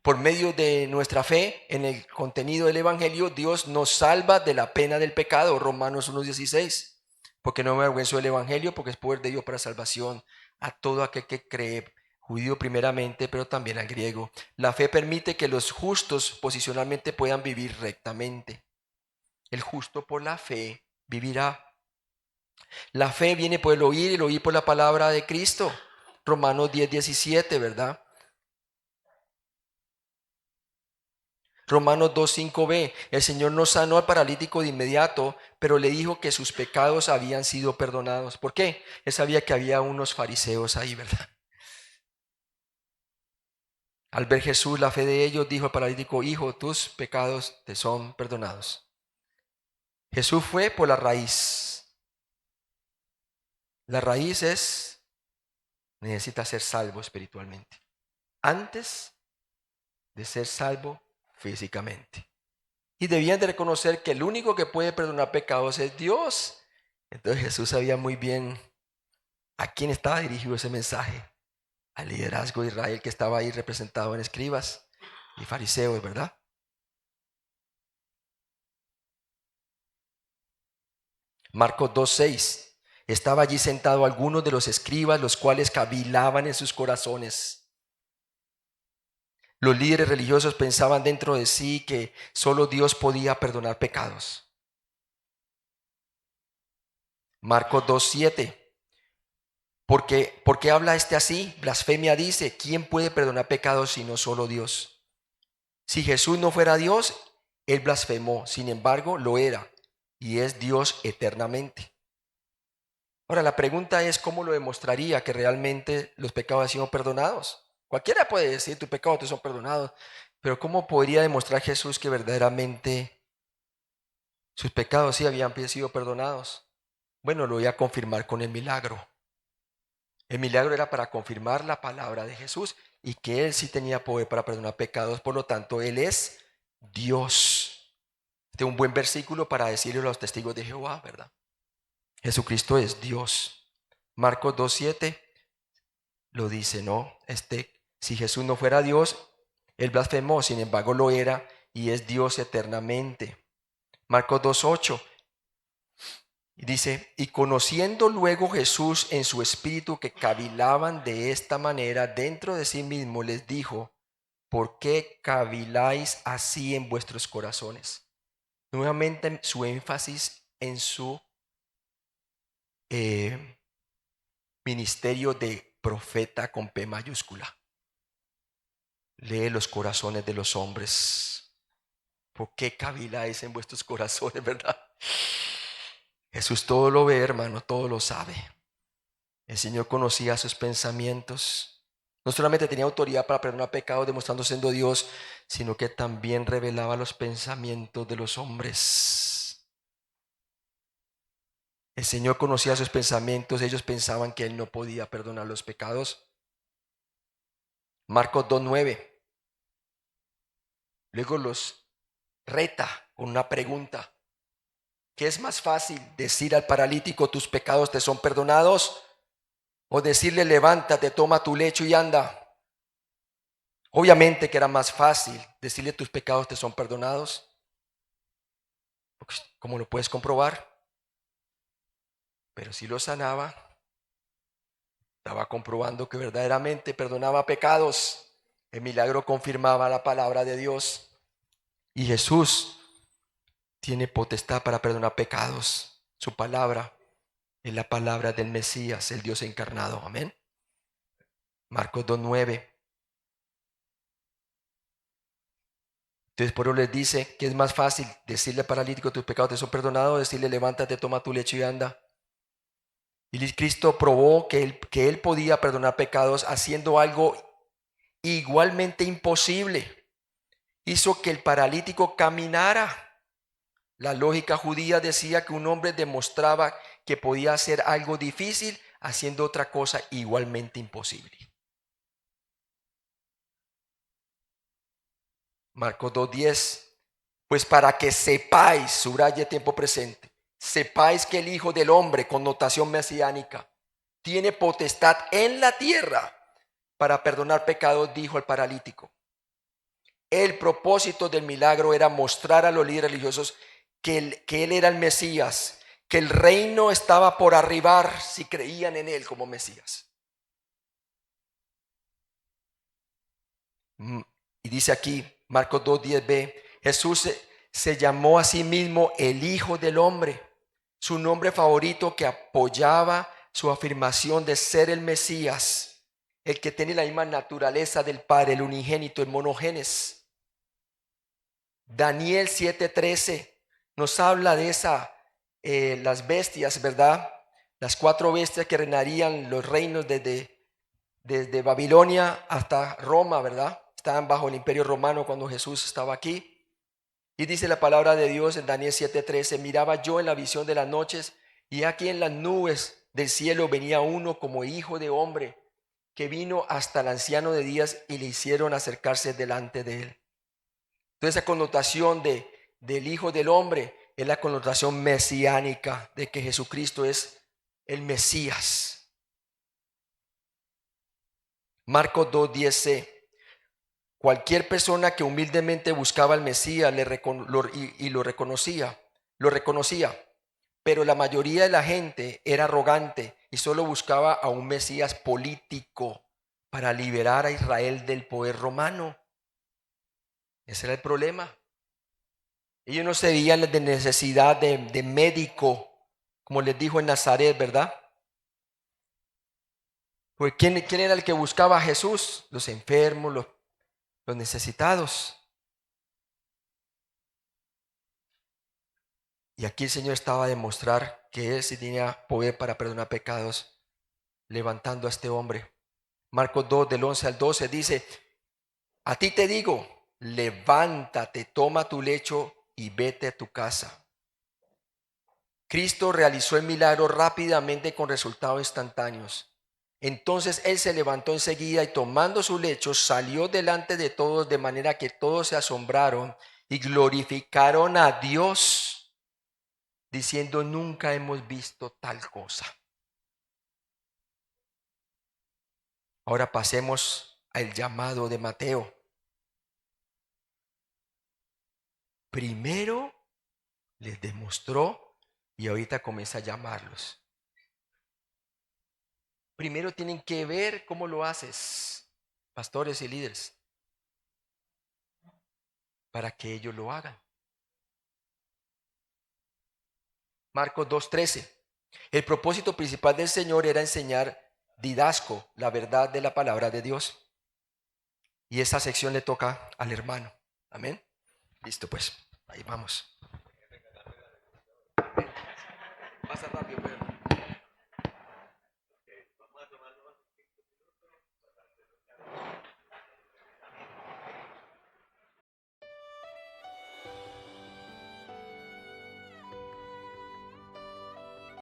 Por medio de nuestra fe en el contenido del Evangelio, Dios nos salva de la pena del pecado. Romanos 1:16. Porque no me avergüenzo del Evangelio, porque es poder de Dios para salvación a todo aquel que cree, judío primeramente, pero también al griego. La fe permite que los justos posicionalmente puedan vivir rectamente. El justo por la fe vivirá. La fe viene por el oír y el oír por la palabra de Cristo. Romanos 10:17, ¿verdad? Romanos 2:5b, el Señor no sanó al paralítico de inmediato, pero le dijo que sus pecados habían sido perdonados. ¿Por qué? Él sabía que había unos fariseos ahí, ¿verdad? Al ver Jesús la fe de ellos, dijo al paralítico: hijo, tus pecados te son perdonados. Jesús fue por la raíz. La raíz necesita ser salvo espiritualmente, antes de ser salvo físicamente. Y debían de reconocer que el único que puede perdonar pecados es Dios. Entonces Jesús sabía muy bien a quién estaba dirigido ese mensaje. Al liderazgo de Israel que estaba ahí representado en escribas y fariseos, ¿verdad? Marcos 2:6. Estaba allí sentado algunos de los escribas, los cuales cavilaban en sus corazones. Los líderes religiosos pensaban dentro de sí que solo Dios podía perdonar pecados. Marcos 2:7. ¿Por qué habla este así? Blasfemia dice: ¿quién puede perdonar pecados sino solo Dios? Si Jesús no fuera Dios, él blasfemó. Sin embargo, lo era y es Dios eternamente. Ahora, la pregunta es: ¿cómo lo demostraría que realmente los pecados han sido perdonados? Cualquiera puede decir: tus pecados te son perdonados, pero ¿cómo podría demostrar Jesús que verdaderamente sus pecados sí habían sido perdonados? Bueno, lo voy a confirmar con el milagro. El milagro era para confirmar la palabra de Jesús y que Él sí tenía poder para perdonar pecados. Por lo tanto, Él es Dios. Este es un buen versículo para decirle a los testigos de Jehová, ¿verdad? Jesucristo es Dios. Marcos 2:7 lo dice, ¿no? Si Jesús no fuera Dios, Él blasfemó, sin embargo lo era y es Dios eternamente. Marcos 2:8. Y dice, y conociendo luego Jesús en su espíritu que cavilaban de esta manera dentro de sí mismo, les dijo, ¿por qué caviláis así en vuestros corazones? Nuevamente su énfasis en su eh, ministerio de profeta con P mayúscula. Lee los corazones de los hombres. ¿Por qué caviláis en vuestros corazones, verdad? Jesús todo lo ve, hermano, todo lo sabe. El Señor conocía sus pensamientos. No solamente tenía autoridad para perdonar pecados demostrando siendo Dios, sino que también revelaba los pensamientos de los hombres. El Señor conocía sus pensamientos. Ellos pensaban que Él no podía perdonar los pecados. Marcos 2:9. Luego los reta con una pregunta. ¿Qué es más fácil? ¿Decir al paralítico tus pecados te son perdonados? ¿O decirle levántate, toma tu lecho y anda? Obviamente que era más fácil decirle tus pecados te son perdonados. Porque, ¿cómo lo puedes comprobar? Pero si lo sanaba, estaba comprobando que verdaderamente perdonaba pecados. El milagro confirmaba la palabra de Dios. Y Jesús tiene potestad para perdonar pecados. Su palabra es la palabra del Mesías, el Dios encarnado. Amén. Marcos 2:9. Entonces por eso les dice que es más fácil decirle al paralítico tus pecados te son perdonados, decirle levántate, toma tu lecho y anda. Y Cristo probó que él podía perdonar pecados haciendo algo igualmente imposible. Hizo que el paralítico caminara. La lógica judía decía que un hombre demostraba que podía hacer algo difícil haciendo otra cosa igualmente imposible. Marcos 2:10. Pues para que sepáis, subraye tiempo presente, sepáis que el Hijo del Hombre, connotación mesiánica, tiene potestad en la tierra para perdonar pecados, dijo el paralítico. El propósito del milagro era mostrar a los líderes religiosos que él era el Mesías, que el reino estaba por arribar si creían en él como Mesías. Y dice aquí, Marcos 2:10b, Jesús se llamó a sí mismo el Hijo del Hombre, su nombre favorito que apoyaba su afirmación de ser el Mesías, el que tiene la misma naturaleza del Padre, el unigénito, el monogenes. Daniel 7:13 nos habla de las bestias, ¿verdad? Las 4 bestias que reinarían los reinos desde Babilonia hasta Roma, ¿verdad? Estaban bajo el imperio romano cuando Jesús estaba aquí. Y dice la palabra de Dios en Daniel 7:13, miraba yo en la visión de las noches y aquí en las nubes del cielo venía uno como hijo de hombre que vino hasta el anciano de días y le hicieron acercarse delante de él. Entonces esa connotación del Hijo del Hombre es la connotación mesiánica de que Jesucristo es el Mesías. Marcos 2:10c. Cualquier persona que humildemente buscaba al Mesías lo reconocía, pero la mayoría de la gente era arrogante y solo buscaba a un Mesías político para liberar a Israel del poder romano. Ese era el problema. Ellos no se veían de necesidad de médico, como les dijo en Nazaret, ¿verdad? Pues ¿quién era el que buscaba a Jesús? Los enfermos, los necesitados. Y aquí el Señor estaba a demostrar que Él sí tenía poder para perdonar pecados, levantando a este hombre. Marcos 2, del 11 al 12 dice, a ti te digo, levántate, toma tu lecho y vete a tu casa. Cristo realizó el milagro rápidamente con resultados instantáneos. Entonces él se levantó enseguida y tomando su lecho salió delante de todos de manera que todos se asombraron y glorificaron a Dios, diciendo nunca hemos visto tal cosa. Ahora pasemos al llamado de Mateo. Primero les demostró y ahorita comienza a llamarlos. Primero tienen que ver cómo lo haces, pastores y líderes, para que ellos lo hagan. Marcos 2:13. El propósito principal del Señor era enseñar didasco, la verdad de la palabra de Dios. Y esa sección le toca al hermano. Amén. Listo, pues. Ahí vamos. Pasa rápido.